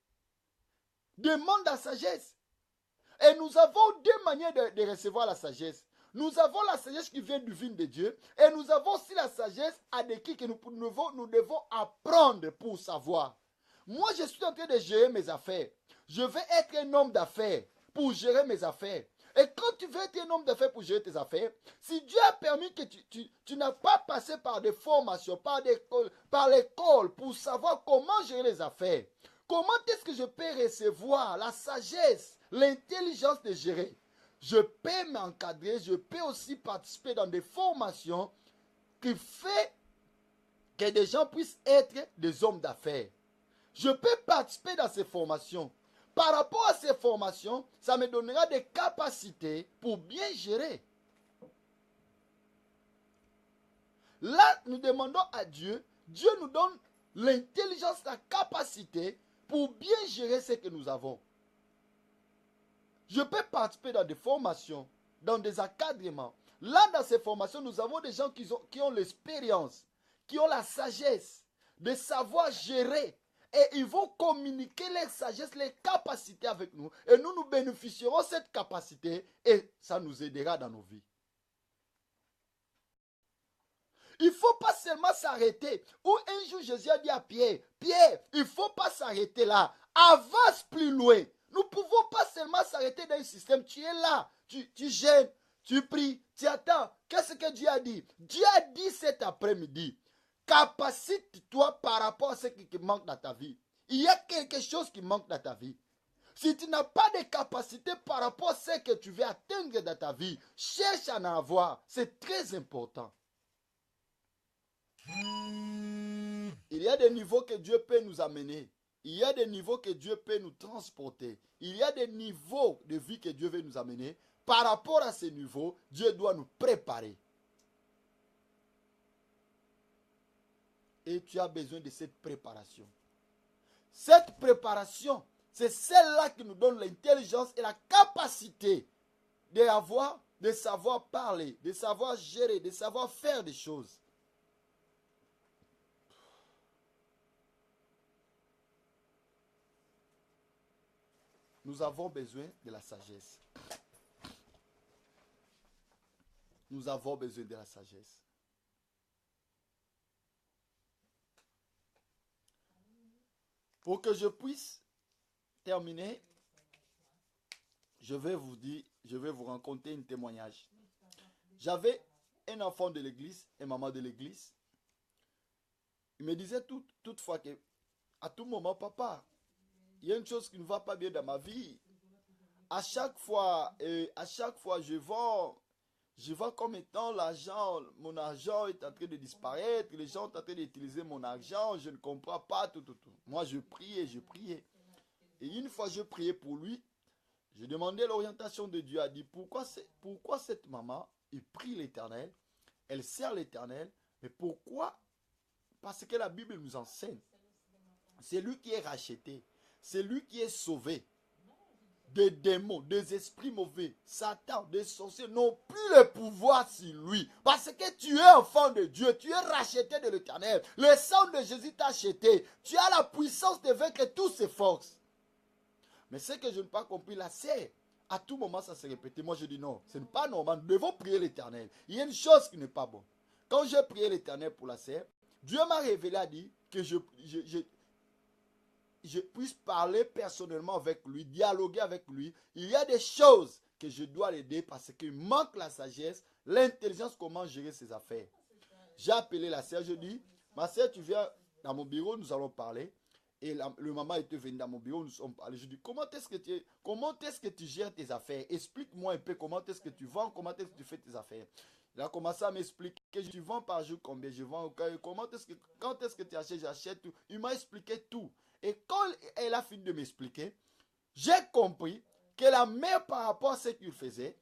Demande la sagesse. Et nous avons deux manières de recevoir la sagesse. Nous avons la sagesse qui vient du vin de Dieu. Et nous avons aussi la sagesse adéquate que nous devons apprendre pour savoir. Moi, je suis en train de gérer mes affaires. Je vais être un homme d'affaires pour gérer mes affaires. Et quand tu veux être un homme d'affaires pour gérer tes affaires, si Dieu a permis que tu n'as pas passé par des formations, par l'école pour savoir comment gérer les affaires, comment est-ce que je peux recevoir la sagesse, l'intelligence de gérer? Je peux m'encadrer, je peux aussi participer dans des formations qui font que des gens puissent être des hommes d'affaires. Je peux participer dans ces formations. Par rapport à ces formations, ça me donnera des capacités pour bien gérer. Là, nous demandons à Dieu, Dieu nous donne l'intelligence, la capacité pour bien gérer ce que nous avons. Je peux participer dans des formations, dans des encadrements. Là, dans ces formations, nous avons des gens qui ont l'expérience, qui ont la sagesse de savoir gérer. Et ils vont communiquer leur sagesse, leurs capacités avec nous. Et nous bénéficierons de cette capacité et ça nous aidera dans nos vies. Il ne faut pas seulement s'arrêter. Ou un jour, Jésus a dit à Pierre, Pierre, il ne faut pas s'arrêter là. Avance plus loin. Nous ne pouvons pas seulement s'arrêter dans un système. Tu es là, tu gênes, tu pries, tu attends. Qu'est-ce que Dieu a dit? Dieu a dit cet après-midi, capacite-toi par rapport à ce qui manque dans ta vie. Il y a quelque chose qui manque dans ta vie. Si tu n'as pas de capacité par rapport à ce que tu veux atteindre dans ta vie, cherche à en avoir. C'est très important. Il y a des niveaux que Dieu peut nous amener. Il y a des niveaux que Dieu peut nous transporter. Il y a des niveaux de vie que Dieu veut nous amener. Par rapport à ces niveaux, Dieu doit nous préparer. Et tu as besoin de cette préparation. Cette préparation, c'est celle-là qui nous donne l'intelligence et la capacité de savoir parler, de savoir gérer, de savoir faire des choses. Nous avons besoin de la sagesse. Nous avons besoin de la sagesse. Pour que je puisse terminer, je vais vous raconter un témoignage. J'avais un enfant de l'église, et maman de l'église. Il me disait toutefois que à tout moment, papa, il y a une chose qui ne va pas bien dans ma vie. À chaque fois, je vois comme étant mon argent est en train de disparaître, les gens sont en train d'utiliser mon argent, je ne comprends pas, tout. Moi, je priais. Et une fois, je priais pour lui, je demandais l'orientation de Dieu, a dit, pourquoi cette maman, il prie l'Éternel, elle sert l'Éternel, mais pourquoi? Parce que la Bible nous enseigne, c'est lui qui est racheté, c'est lui qui est sauvé. Des démons, des esprits mauvais, Satan, des sorciers n'ont plus le pouvoir sur lui. Parce que tu es enfant de Dieu, tu es racheté de l'Éternel. Le sang de Jésus t'a acheté. Tu as la puissance de vaincre toutes ces forces. Mais ce que je n'ai pas compris là, c'est à tout moment ça se répétait. Moi je dis non, ce n'est pas normal. Nous devons prier l'Éternel. Il y a une chose qui n'est pas bonne. Quand j'ai prié l'Éternel pour la sœur, Dieu m'a révélé, a dit que je puisse parler personnellement avec lui, dialoguer avec lui. Il y a des choses que je dois l'aider parce qu'il manque la sagesse, l'intelligence, comment gérer ses affaires. J'ai appelé la sœur, je dis, ma sœur, tu viens dans mon bureau, nous allons parler. Et le maman était venu dans mon bureau, nous sommes parlé. Je dis, comment est-ce que tu gères tes affaires? Explique-moi un peu comment est-ce que tu vends, comment est-ce que tu fais tes affaires. Il a commencé à m'expliquer que tu vends par jour combien je vends, quand est-ce que tu achètes, j'achète tout. Il m'a expliqué tout. Et quand elle a fini de m'expliquer, j'ai compris que la mère, par rapport à ce qu'il faisait,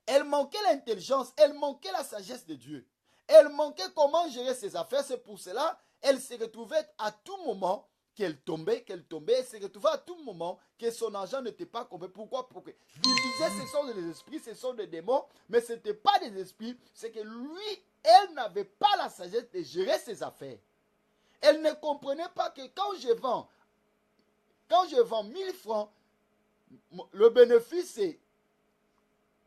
elle manquait l'intelligence, elle manquait la sagesse de Dieu. Elle manquait comment gérer ses affaires. C'est pour cela elle se retrouvait à tout moment qu'elle tombait. Elle se retrouvait à tout moment que son argent n'était pas complet. Pourquoi? Il disait ce sont des esprits, ce sont des démons, mais ce n'était pas des esprits. C'est que lui, elle n'avait pas la sagesse de gérer ses affaires. Elle ne comprenait pas que quand je vends 1000 francs, le bénéfice est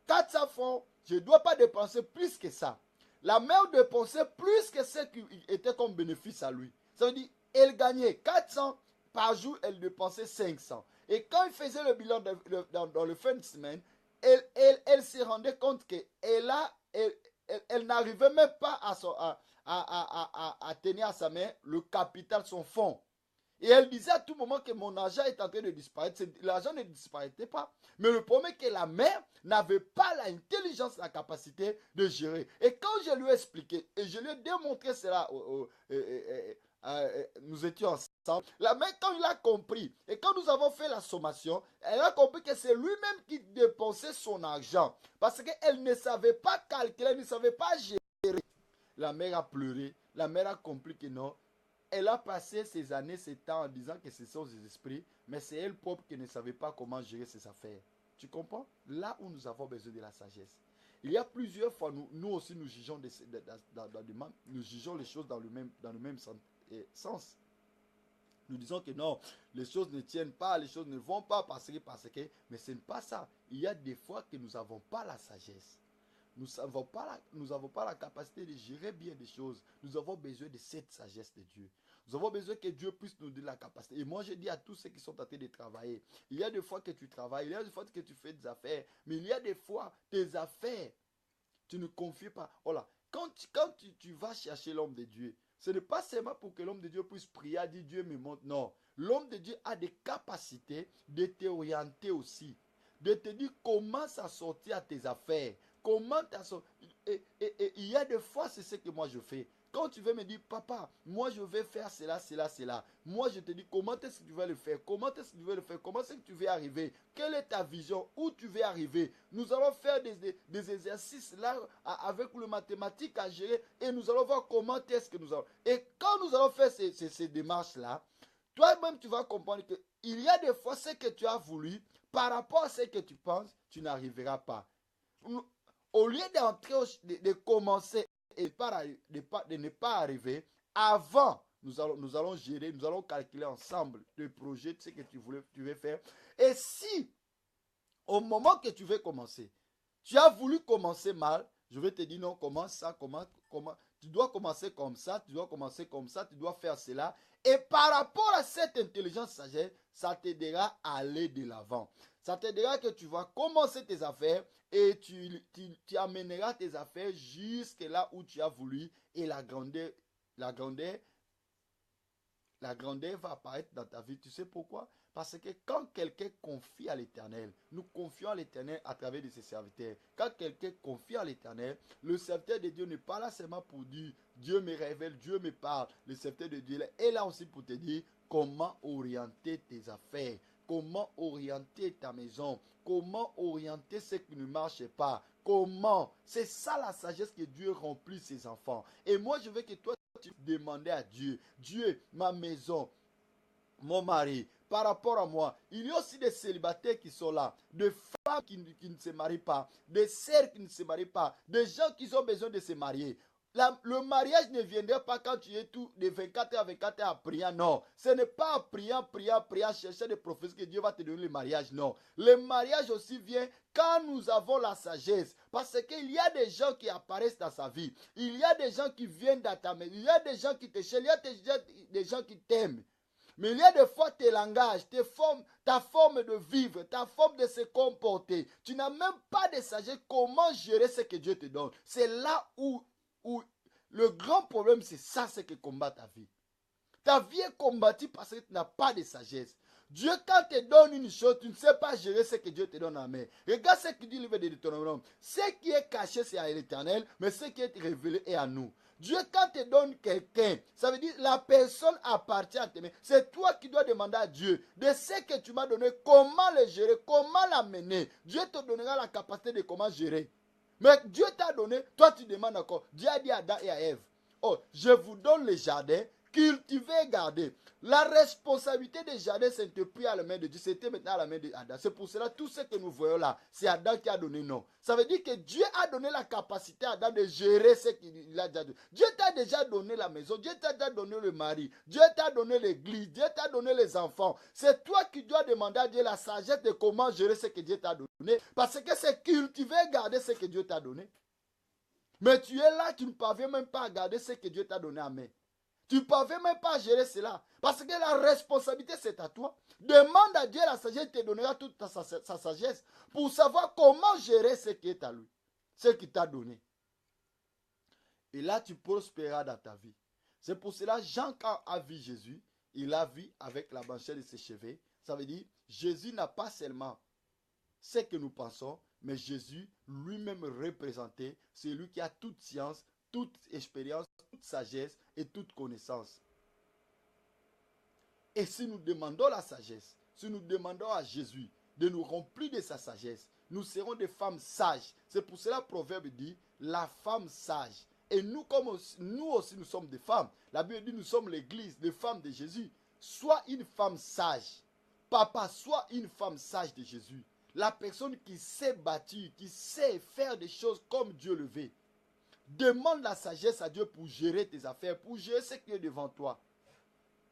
400 francs, je ne dois pas dépenser plus que ça. La mère dépensait plus que ce qui était comme bénéfice à lui. Ça veut dire, elle gagnait 400 par jour, elle dépensait 500. Et quand il faisait le bilan dans le fin de semaine, elle se rendait compte qu'elle n'arrivait même pas à tenir à sa main le capital, son fonds. Et elle disait à tout moment que mon argent est en train de disparaître. L'argent ne disparaissait pas. Mais le problème est que la mère n'avait pas l'intelligence, la capacité de gérer. Et quand je lui ai expliqué, et je lui ai démontré cela, nous étions ensemble, la mère, quand il a compris, et quand nous avons fait la sommation, elle a compris que c'est lui-même qui dépensait son argent. Parce qu'elle ne savait pas calculer, elle ne savait pas gérer. La mère a pleuré, la mère a compris que non. Elle a passé ces années, ces temps en disant que ce sont ses esprits, mais c'est elle propre qui ne savait pas comment gérer ses affaires. Tu comprends? Là où nous avons besoin de la sagesse. Il y a plusieurs fois, nous aussi, nous jugeons, nous jugeons les choses dans le même sens. Nous disons que non, les choses ne tiennent pas, les choses ne vont pas parce que, mais ce n'est pas ça. Il y a des fois que nous n'avons pas la sagesse. Nous n'avons pas la capacité de gérer bien des choses. Nous avons besoin de cette sagesse de Dieu. Nous avons besoin que Dieu puisse nous donner la capacité. Et moi, je dis à tous ceux qui sont en train de travailler, il y a des fois que tu travailles, il y a des fois que tu fais des affaires, mais il y a des fois, tes affaires, tu ne confies pas. Voilà. Quand tu vas chercher l'homme de Dieu, ce n'est pas seulement pour que l'homme de Dieu puisse prier, dire Dieu me montre. Non. L'homme de Dieu a des capacités de t'orienter aussi. De te dire comment ça sortir à tes affaires. Comment t'as sorti. Et il y a des fois, c'est ce que moi je fais. Quand tu veux me dire, papa, moi je vais faire cela. Moi je te dis, comment est-ce que tu vas le faire? Comment est-ce que tu veux le faire? Comment est-ce que tu veux arriver? Quelle est ta vision? Où tu veux arriver? Nous allons faire des exercices là avec le mathématique à gérer et nous allons voir comment est-ce que nous allons. Et quand nous allons faire ces démarches-là, toi-même tu vas comprendre qu'il y a des fois ce que tu as voulu, par rapport à ce que tu penses, tu n'arriveras pas. Au lieu d'entrer, de commencer et de ne pas arriver, avant nous allons gérer, nous allons calculer ensemble le projet, ce que tu veux faire. Et si, au moment que tu veux commencer, tu as voulu commencer mal, je vais te dire non, commence ça, comment, tu dois commencer comme ça, tu dois commencer comme ça, tu dois faire cela. Et par rapport à cette intelligence sagesse, ça t'aidera à aller de l'avant. Ça t'aidera que tu vas commencer tes affaires et tu amèneras tes affaires jusque là où tu as voulu et la grandeur va apparaître dans ta vie. Tu sais pourquoi? Parce que quand quelqu'un confie à l'Éternel, nous confions à l'Éternel à travers de ses serviteurs. Quand quelqu'un confie à l'Éternel, le serviteur de Dieu n'est pas là seulement pour dire Dieu me révèle, Dieu me parle. Le serviteur de Dieu est là aussi pour te dire comment orienter tes affaires, comment orienter ta maison, comment orienter ce qui ne marche pas. Comment? C'est ça la sagesse que Dieu remplit ses enfants. Et moi, je veux que toi, tu demandes à Dieu, Dieu, ma maison, mon mari, par rapport à moi. Il y a aussi des célibataires qui sont là, des femmes qui ne se marient pas, des sœurs qui ne se marient pas, des gens qui ont besoin de se marier. Le mariage ne viendra pas quand tu es tout de 24 heures à 24 heures à prier, non. Ce n'est pas en priant, chercher des prophéties que Dieu va te donner le mariage, non. Le mariage aussi vient quand nous avons la sagesse. Parce qu'il y a des gens qui apparaissent dans sa vie. Il y a des gens qui viennent dans ta maison. Il y a des gens qui te cherchent. Il y a des gens qui t'aiment. Mais il y a des fois tes langages, ta forme de vivre, ta forme de se comporter. Tu n'as même pas de sagesse comment gérer ce que Dieu te donne. C'est là où le grand problème, c'est ça, c'est que combat ta vie. Ta vie est combattue parce que tu n'as pas de sagesse. Dieu, quand te donne une chose, tu ne sais pas gérer ce que Dieu te donne en main. Regarde ce qu'il dit le livre de Deutéronome. Ce qui est caché, c'est à l'Éternel, mais ce qui est révélé est à nous. Dieu, quand te donne quelqu'un, ça veut dire la personne appartient à tes mains. C'est toi qui dois demander à Dieu de ce que tu m'as donné, comment le gérer, comment l'amener. Dieu te donnera la capacité de comment gérer. Mais Dieu t'a donné, toi tu demandes encore. Dieu a dit à Adam et à Ève, oh, je vous donne le jardin, cultivez et gardez. La responsabilité des jardins, ce n'était plus à la main de Dieu, c'était maintenant à la main d'Adam. C'est pour cela, tout ce que nous voyons là, c'est Adam qui a donné non. Ça veut dire que Dieu a donné la capacité à Adam de gérer ce qu'il a déjà donné. Dieu t'a déjà donné la maison, Dieu t'a déjà donné le mari, Dieu t'a donné l'église, Dieu t'a donné les enfants. C'est toi qui dois demander à Dieu la sagesse de comment gérer ce que Dieu t'a donné. Parce que c'est cultiver et garder ce que Dieu t'a donné. Mais tu es là, tu ne parviens même pas à garder ce que Dieu t'a donné à main. Tu ne parviens même pas à gérer cela. Parce que la responsabilité, c'est à toi. Demande à Dieu la sagesse, il te donnera toute sa sagesse pour savoir comment gérer ce qui est à lui, ce qu'il t'a donné. Et là, tu prospéreras dans ta vie. C'est pour cela, Jean, quand a vu Jésus, il a vu avec la blancheur de ses cheveux. Ça veut dire, Jésus n'a pas seulement ce que nous pensons, mais Jésus lui-même représenté, c'est lui qui a toute science, toute expérience, toute sagesse et toute connaissance. Et si nous demandons la sagesse, si nous demandons à Jésus de nous remplir de sa sagesse, nous serons des femmes sages. C'est pour cela que le Proverbe dit, la femme sage. Et nous, comme nous aussi, nous sommes des femmes. La Bible dit, nous sommes l'église, les femmes de Jésus. Sois une femme sage. Papa, sois une femme sage de Jésus. La personne qui sait bâtir, qui sait faire des choses comme Dieu le veut. Demande la sagesse à Dieu pour gérer tes affaires, pour gérer ce qui est devant toi.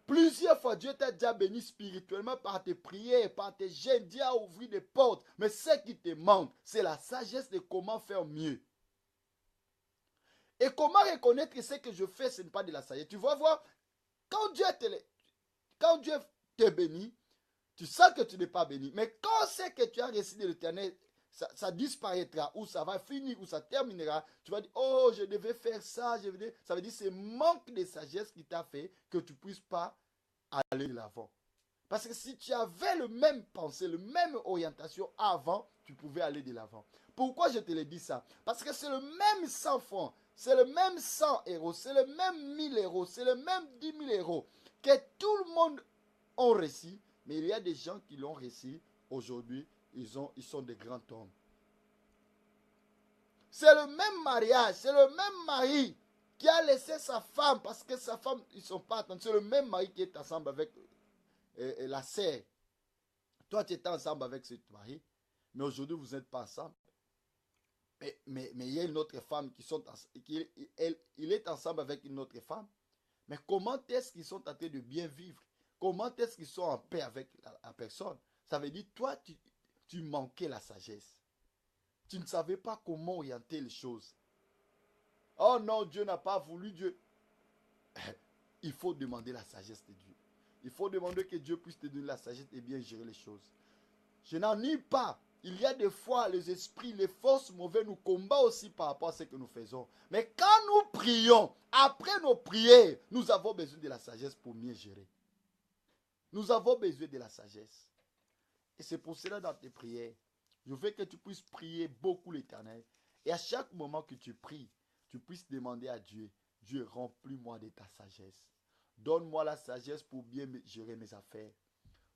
Plusieurs fois, Dieu t'a déjà béni spirituellement par tes prières, par tes jeûnes. Dieu a ouvert des portes. Mais ce qui te manque, c'est la sagesse de comment faire mieux. Et comment reconnaître que ce que je fais, ce n'est pas de la sagesse. Tu vas voir, quand Dieu te bénit, tu sens que tu n'es pas béni. Mais quand c'est que tu as reçu de l'Éternel, ça disparaîtra, ou ça va finir, ou ça terminera. Tu vas dire, oh, je devais faire ça. Ça veut dire que c'est manque de sagesse qui t'a fait que tu ne puisses pas aller de l'avant. Parce que si tu avais le même pensée, la même orientation avant, tu pouvais aller de l'avant. Pourquoi je te le dis ça? Parce que c'est le même 100 francs, c'est le même 100 euros, c'est le même 1000 euros, c'est le même 10 000 euros que tout le monde a reçu. Mais il y a des gens qui l'ont reçu aujourd'hui, ils sont des grands hommes. C'est le même mariage, c'est le même mari qui a laissé sa femme parce que sa femme, ils ne sont pas attendus. C'est le même mari qui est ensemble avec la sœur. Toi, tu étais ensemble avec ce mari, mais aujourd'hui, vous n'êtes pas ensemble. Mais il y a une autre femme il est ensemble avec une autre femme. Mais comment est-ce qu'ils sont en train de bien vivre? Comment est-ce qu'ils sont en paix avec la personne? Ça veut dire, toi, tu manquais la sagesse. Tu ne savais pas comment orienter les choses. Oh non, Dieu n'a pas voulu, Dieu. Il faut demander la sagesse de Dieu. Il faut demander que Dieu puisse te donner la sagesse et bien gérer les choses. Je n'en nie pas. Il y a des fois, les esprits, les forces mauvaises nous combattent aussi par rapport à ce que nous faisons. Mais quand nous prions, après nos prières, nous avons besoin de la sagesse pour mieux gérer. Nous avons besoin de la sagesse. Et c'est pour cela dans tes prières, je veux que tu puisses prier beaucoup l'Éternel. Et à chaque moment que tu pries, tu puisses demander à Dieu, Dieu, remplis-moi de ta sagesse. Donne-moi la sagesse pour bien gérer mes affaires.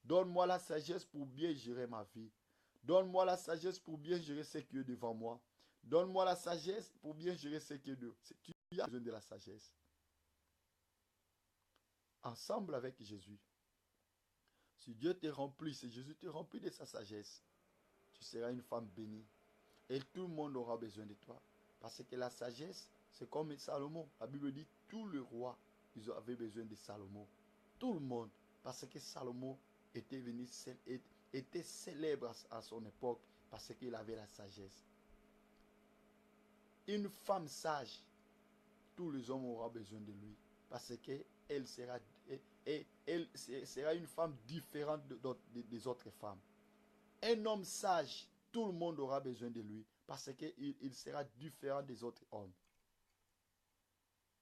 Donne-moi la sagesse pour bien gérer ma vie. Donne-moi la sagesse pour bien gérer ce qui est devant moi. Donne-moi la sagesse pour bien gérer ce qui est devant. Tu as besoin de la sagesse. Ensemble avec Jésus. Si Dieu te remplit, si Jésus te remplit de sa sagesse, tu seras une femme bénie. Et tout le monde aura besoin de toi. Parce que la sagesse, c'est comme Salomon. La Bible dit, tous les rois, ils avaient besoin de Salomon. Tout le monde. Parce que Salomon était célèbre à son époque. Parce qu'il avait la sagesse. Une femme sage, tous les hommes auront besoin de lui. Parce qu'elle sera, elle sera une femme différente des autres femmes. Un homme sage, tout le monde aura besoin de lui parce qu'il sera différent des autres hommes.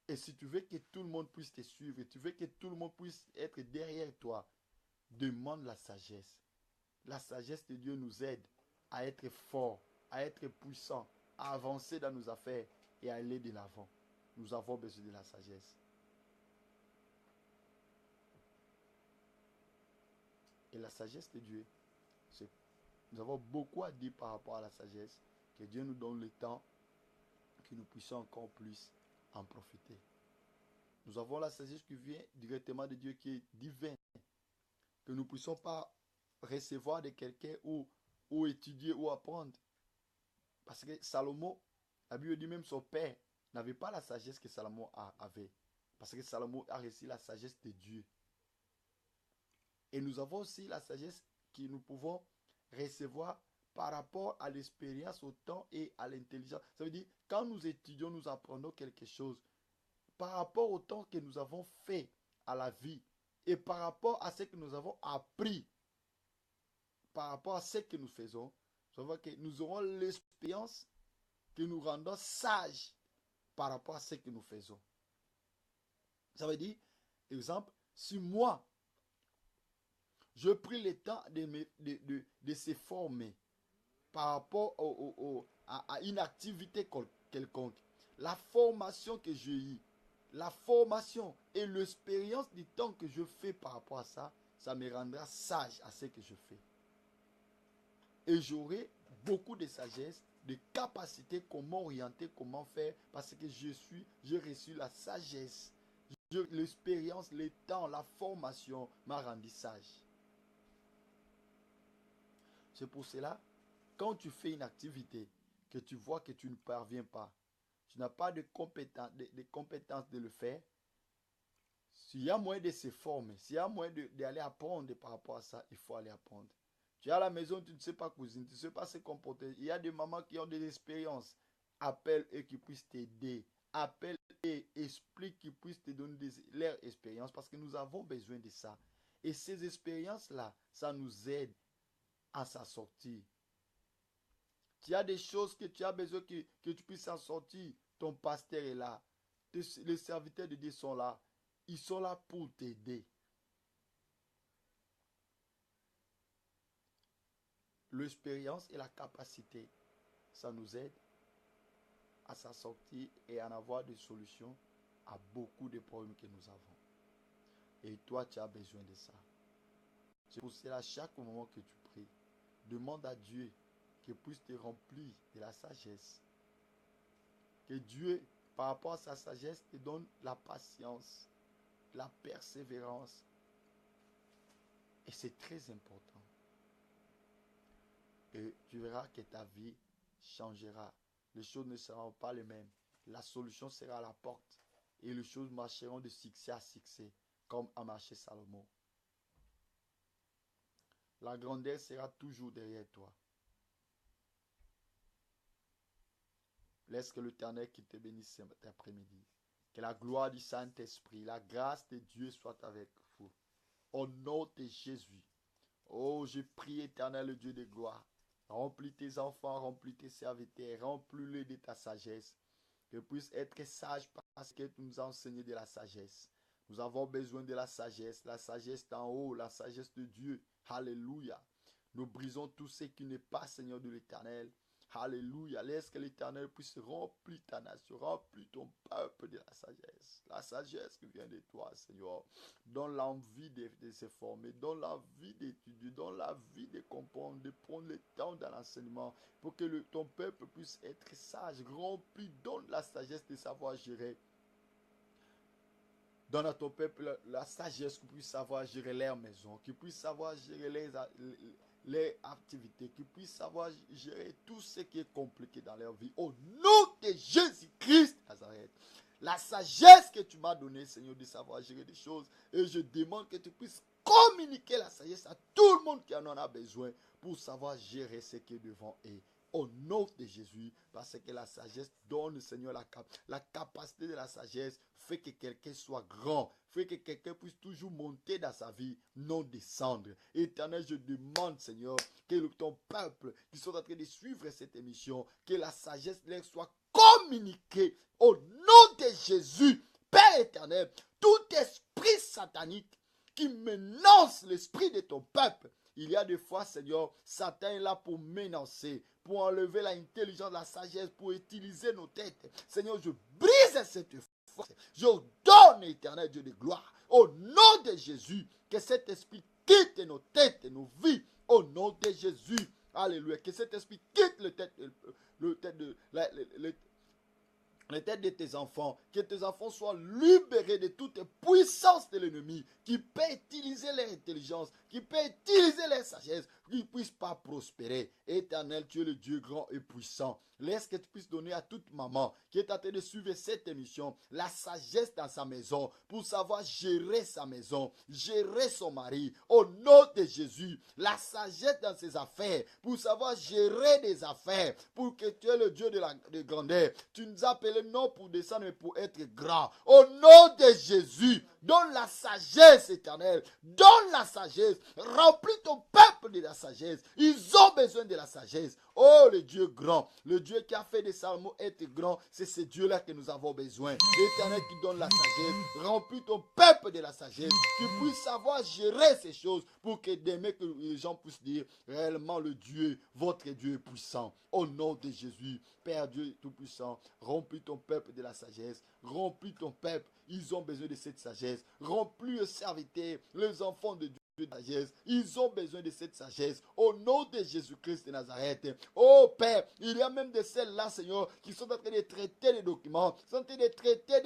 Et si tu veux que tout le monde puisse te suivre, et tu veux que tout le monde puisse être derrière toi, demande la sagesse. La sagesse de Dieu nous aide à être forts, à être puissants, à avancer dans nos affaires et à aller de l'avant. Nous avons besoin de la sagesse. Et la sagesse de Dieu, nous avons beaucoup à dire par rapport à la sagesse. Que Dieu nous donne le temps, que nous puissions encore plus en profiter. Nous avons la sagesse qui vient directement de Dieu, qui est divine. Que nous ne puissions pas recevoir de quelqu'un ou étudier ou apprendre. Parce que Salomon, la Bible dit même son père n'avait pas la sagesse que Salomon avait. Parce que Salomon a reçu la sagesse de Dieu. Et nous avons aussi la sagesse que nous pouvons recevoir par rapport à l'expérience, au temps et à l'intelligence. Ça veut dire, quand nous étudions, nous apprenons quelque chose. Par rapport au temps que nous avons fait à la vie et par rapport à ce que nous avons appris, par rapport à ce que nous faisons, ça veut dire que nous aurons l'expérience que nous rendons sages par rapport à ce que nous faisons. Ça veut dire, exemple, si moi, je pris le temps de se former par rapport à une activité quelconque. La formation que j'ai eue, la formation et l'expérience du temps que je fais par rapport à ça, ça me rendra sage à ce que je fais. Et j'aurai beaucoup de sagesse, de capacité, comment orienter, comment faire, parce que j'ai reçu la sagesse. L'expérience, le temps, la formation m'a rendu sage. C'est pour cela, quand tu fais une activité, que tu vois que tu ne parviens pas, tu n'as pas de compétences de le faire, s'il y a moyen de se former, s'il y a moyen d'aller apprendre par rapport à ça, il faut aller apprendre. Tu es à la maison, tu ne sais pas cuisiner, tu ne sais pas se comporter. Il y a des mamans qui ont des expériences. Appelle eux qui puissent t'aider. Appelle et explique qu'ils puissent te donner leur expérience parce que nous avons besoin de ça. Et ces expériences-là, ça nous aide à s'en sortir. Tu as des choses que tu as besoin que tu puisses en sortir. Ton pasteur est là. Les serviteurs de Dieu sont là. Ils sont là pour t'aider. L'expérience et la capacité, ça nous aide à s'en sortir et à en avoir des solutions à beaucoup de problèmes que nous avons. Et toi, tu as besoin de ça. C'est pour cela, chaque moment que tu pries, demande à Dieu qu'il puisse te remplir de la sagesse. Que Dieu, par rapport à sa sagesse, te donne la patience, la persévérance. Et c'est très important. Et tu verras que ta vie changera. Les choses ne seront pas les mêmes. La solution sera à la porte. et les choses marcheront de succès à succès, comme a marché Salomon. La grandeur sera toujours derrière toi. Laisse que l'Éternel qui te bénisse cet après-midi. Que la gloire du Saint-Esprit, la grâce de Dieu soit avec vous. Au nom de Jésus. Oh, je prie, Éternel, le Dieu de gloire. Remplis tes enfants, remplis tes serviteurs, remplis-les de ta sagesse. Que puissent être sages parce que tu nous as enseigné de la sagesse. Nous avons besoin de la sagesse d'en haut, la sagesse de Dieu. Alléluia. Nous brisons tout ce qui n'est pas, Seigneur de l'Éternel. Alléluia. Laisse que l'Éternel puisse remplir ta nation, remplir ton peuple de la sagesse. La sagesse qui vient de toi, Seigneur. Donne l'envie de se former, donne l'envie d'étudier, donne l'envie de comprendre, de prendre le temps dans l'enseignement pour que ton peuple puisse être sage, rempli. Donne la sagesse de savoir gérer. Donne à ton peuple la sagesse qui puisse savoir gérer leur maison, qui puisse savoir gérer les activités, qui puissent savoir gérer tout ce qui est compliqué dans leur vie. Au nom de Jésus-Christ Nazareth. La sagesse que tu m'as donnée, Seigneur, de savoir gérer des choses. Et je demande que tu puisses communiquer la sagesse à tout le monde qui en a besoin pour savoir gérer ce qui est devant eux. Au nom de Jésus, parce que la sagesse donne, Seigneur, la capacité de la sagesse fait que quelqu'un soit grand, fait que quelqu'un puisse toujours monter dans sa vie, non descendre. Éternel, je demande, Seigneur, que ton peuple qui sont en train de suivre cette émission, que la sagesse leur soit communiquée au nom de Jésus. Père éternel, tout esprit satanique qui menace l'esprit de ton peuple, il y a des fois, Seigneur, Satan est là pour menacer, pour enlever l'intelligence, la sagesse, pour utiliser nos têtes. Seigneur, je brise cette force. Je donne, éternel Dieu de gloire, au nom de Jésus, que cet esprit quitte nos têtes et nos vies. Au nom de Jésus. Alléluia. Que cet esprit quitte les têtes de tes enfants, que tes enfants soient libérés de toute puissance de l'ennemi, qui peut utiliser leur intelligence, qui peut utiliser leur sagesse, qu'ils ne puissent pas prospérer. Éternel, tu es le Dieu grand et puissant. Laisse que tu puisses donner à toute maman qui est en train de suivre cette émission la sagesse dans sa maison pour savoir gérer sa maison, gérer son mari. Au nom de Jésus, la sagesse dans ses affaires pour savoir gérer des affaires, pour que tu es le Dieu de grandeur. Tu nous as appelés non pour descendre mais pour être grand. Au nom de Jésus, donne la sagesse éternelle, donne la sagesse, remplis ton peuple de la sagesse. Ils ont besoin de la sagesse. Oh, le Dieu grand, le Dieu qui a fait des Salomon être grand, c'est ce Dieu-là que nous avons besoin. L'Éternel qui donne la sagesse, remplis ton peuple de la sagesse, qui puisse savoir gérer ces choses pour que demain que les gens puissent dire réellement le Dieu, votre Dieu est puissant. Au nom de Jésus, Père Dieu Tout-Puissant, remplis ton peuple de la sagesse, remplis ton peuple, ils ont besoin de cette sagesse, remplis les serviteurs, les enfants de Dieu. De sagesse. Ils ont besoin de cette sagesse au nom de Jésus-Christ de Nazareth. Oh Père, il y a même de celles-là, Seigneur, qui sont en train de traiter les documents, sont en train de traiter,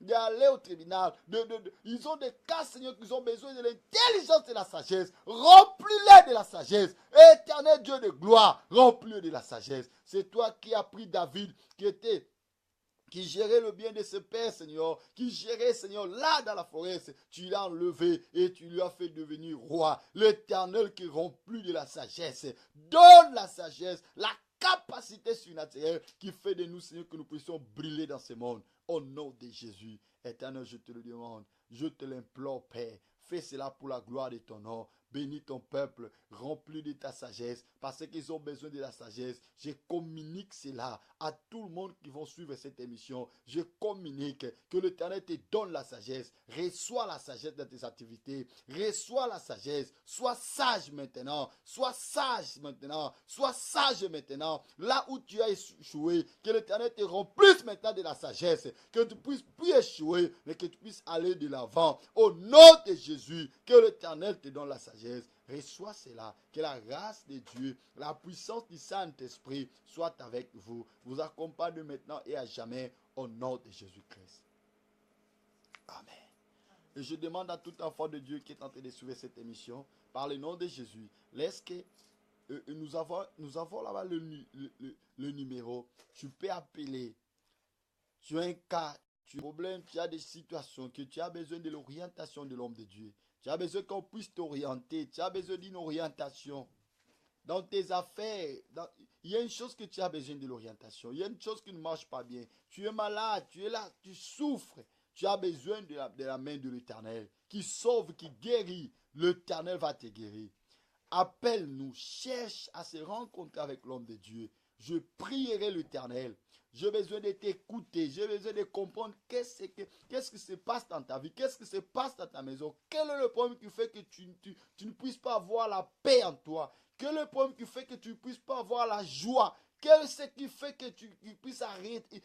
d'aller au tribunal. Ils ont des cas, Seigneur, qui ont besoin de l'intelligence et de la sagesse. Remplis-les de la sagesse. Éternel Dieu de gloire, remplis-les de la sagesse. C'est toi qui as pris David, qui gérait le bien de ses pères, Seigneur, qui gérait, Seigneur, là dans la forêt, tu l'as enlevé et tu lui as fait devenir roi. L'Éternel qui remplit de la sagesse, donne la sagesse, la capacité surnaturelle qui fait de nous, Seigneur, que nous puissions briller dans ce monde. Au nom de Jésus, Éternel, je te le demande, je te l'implore, Père, fais cela pour la gloire de ton nom. Bénis ton peuple, remplis de ta sagesse, parce qu'ils ont besoin de la sagesse. Je communique cela à tout le monde qui va suivre cette émission. Je communique que l'Éternel te donne la sagesse. Reçois la sagesse dans tes activités. Reçois la sagesse. Sois sage maintenant. Sois sage maintenant. Sois sage maintenant. Là où tu as échoué, que l'Éternel te remplisse maintenant de la sagesse. Que tu puisses plus échouer, mais que tu puisses aller de l'avant. Au nom de Jésus, que l'Éternel te donne la sagesse. Reçois cela, que la grâce de Dieu, la puissance du Saint-Esprit soit avec vous, vous accompagne maintenant et à jamais au nom de Jésus-Christ. Amen. Et je demande à tout enfant de Dieu qui est en train de suivre cette émission, par le nom de Jésus, laisse que nous avons là-bas le numéro, tu peux appeler. Tu as un cas, tu as des problèmes, tu as des situations, que tu as besoin de l'orientation de l'homme de Dieu. Tu as besoin qu'on puisse t'orienter. Tu as besoin d'une orientation dans tes affaires. Il y a une chose que tu as besoin de l'orientation. Il y a une chose qui ne marche pas bien. Tu es malade, tu es là, tu souffres. Tu as besoin de la main de l'Éternel qui sauve, qui guérit. L'Éternel va te guérir. Appelle-nous, cherche à se rencontrer avec l'homme de Dieu. Je prierai l'Éternel. J'ai besoin de t'écouter. J'ai besoin de comprendre qu'est-ce qui se passe dans ta vie. Qu'est-ce qui se passe dans ta maison. Quel est le problème qui fait que tu ne puisses pas avoir la paix en toi. Quel est le problème qui fait que tu ne puisses pas avoir la joie. Qu'est-ce qui fait que tu puisses arrêter.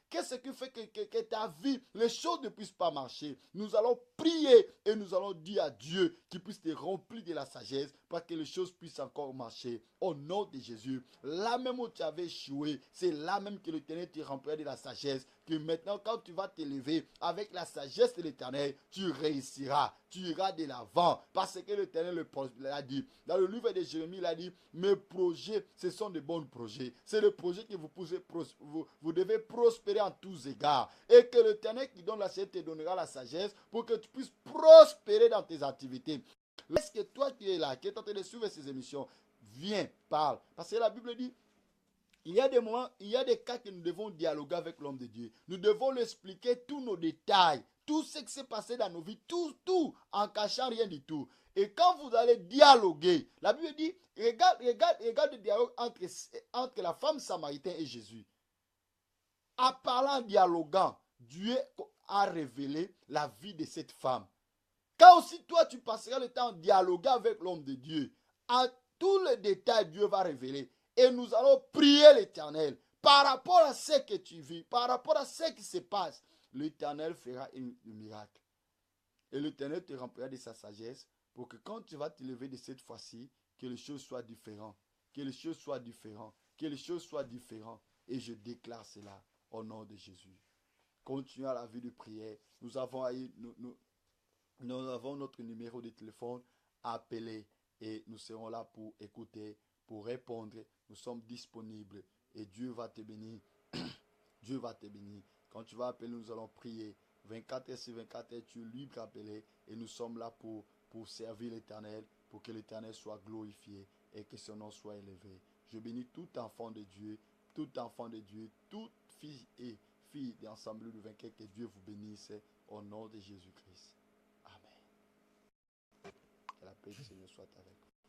Qu'est-ce qui fait que ta vie, les choses ne puissent pas marcher. Nous allons prier et nous allons dire à Dieu qu'il puisse te remplir de la sagesse pour que les choses puissent encore marcher. Au nom de Jésus, là même où tu avais échoué, c'est là même que l'Éternel te remplira de la sagesse. Que maintenant, quand tu vas t'élever avec la sagesse de l'Éternel, tu réussiras. Tu iras de l'avant. Parce que l'Éternel l'a dit. Dans le livre de Jérémie, il a dit, mes projets, ce sont de bons projets. C'est le projet que vous devez prospérer en tous égards. Et que l'Éternel qui donne la sagesse te donnera la sagesse pour que tu puisses prospérer dans tes activités. Est-ce que toi qui es là, qui est en train de suivre ces émissions, viens, parle. Parce que la Bible dit, il y a des moments, il y a des cas que nous devons dialoguer avec l'homme de Dieu. Nous devons lui expliquer tous nos détails, tout ce qui s'est passé dans nos vies, tout, en cachant rien du tout. Et quand vous allez dialoguer, la Bible dit, regarde le dialogue entre la femme samaritaine et Jésus. En parlant, en dialoguant, Dieu a révélé la vie de cette femme. Quand aussi toi, tu passeras le temps en dialoguant avec l'homme de Dieu, en tous les détails, Dieu va révéler. Et nous allons prier l'Éternel par rapport à ce que tu vis, par rapport à ce qui se passe. L'Éternel fera un miracle. Et l'Éternel te remplira de sa sagesse pour que quand tu vas te lever de cette fois-ci, que les choses soient différentes. Que les choses soient différentes. Que les choses soient différentes. Et je déclare cela au nom de Jésus. Continuons à la vie de prière. Nous avons notre numéro de téléphone. Appelez et nous serons là pour écouter, pour répondre. Nous sommes disponibles et Dieu va te bénir. Dieu va te bénir. Quand tu vas appeler, nous allons prier. 24 heures sur 24 heures, tu es libre d'appeler et nous sommes là pour servir l'Éternel, pour que l'Éternel soit glorifié et que son nom soit élevé. Je bénis tout enfant de Dieu, toute fille et d'ensemble de vainqueur, que Dieu vous bénisse au nom de Jésus-Christ. Amen. Que la paix du Seigneur soit avec vous.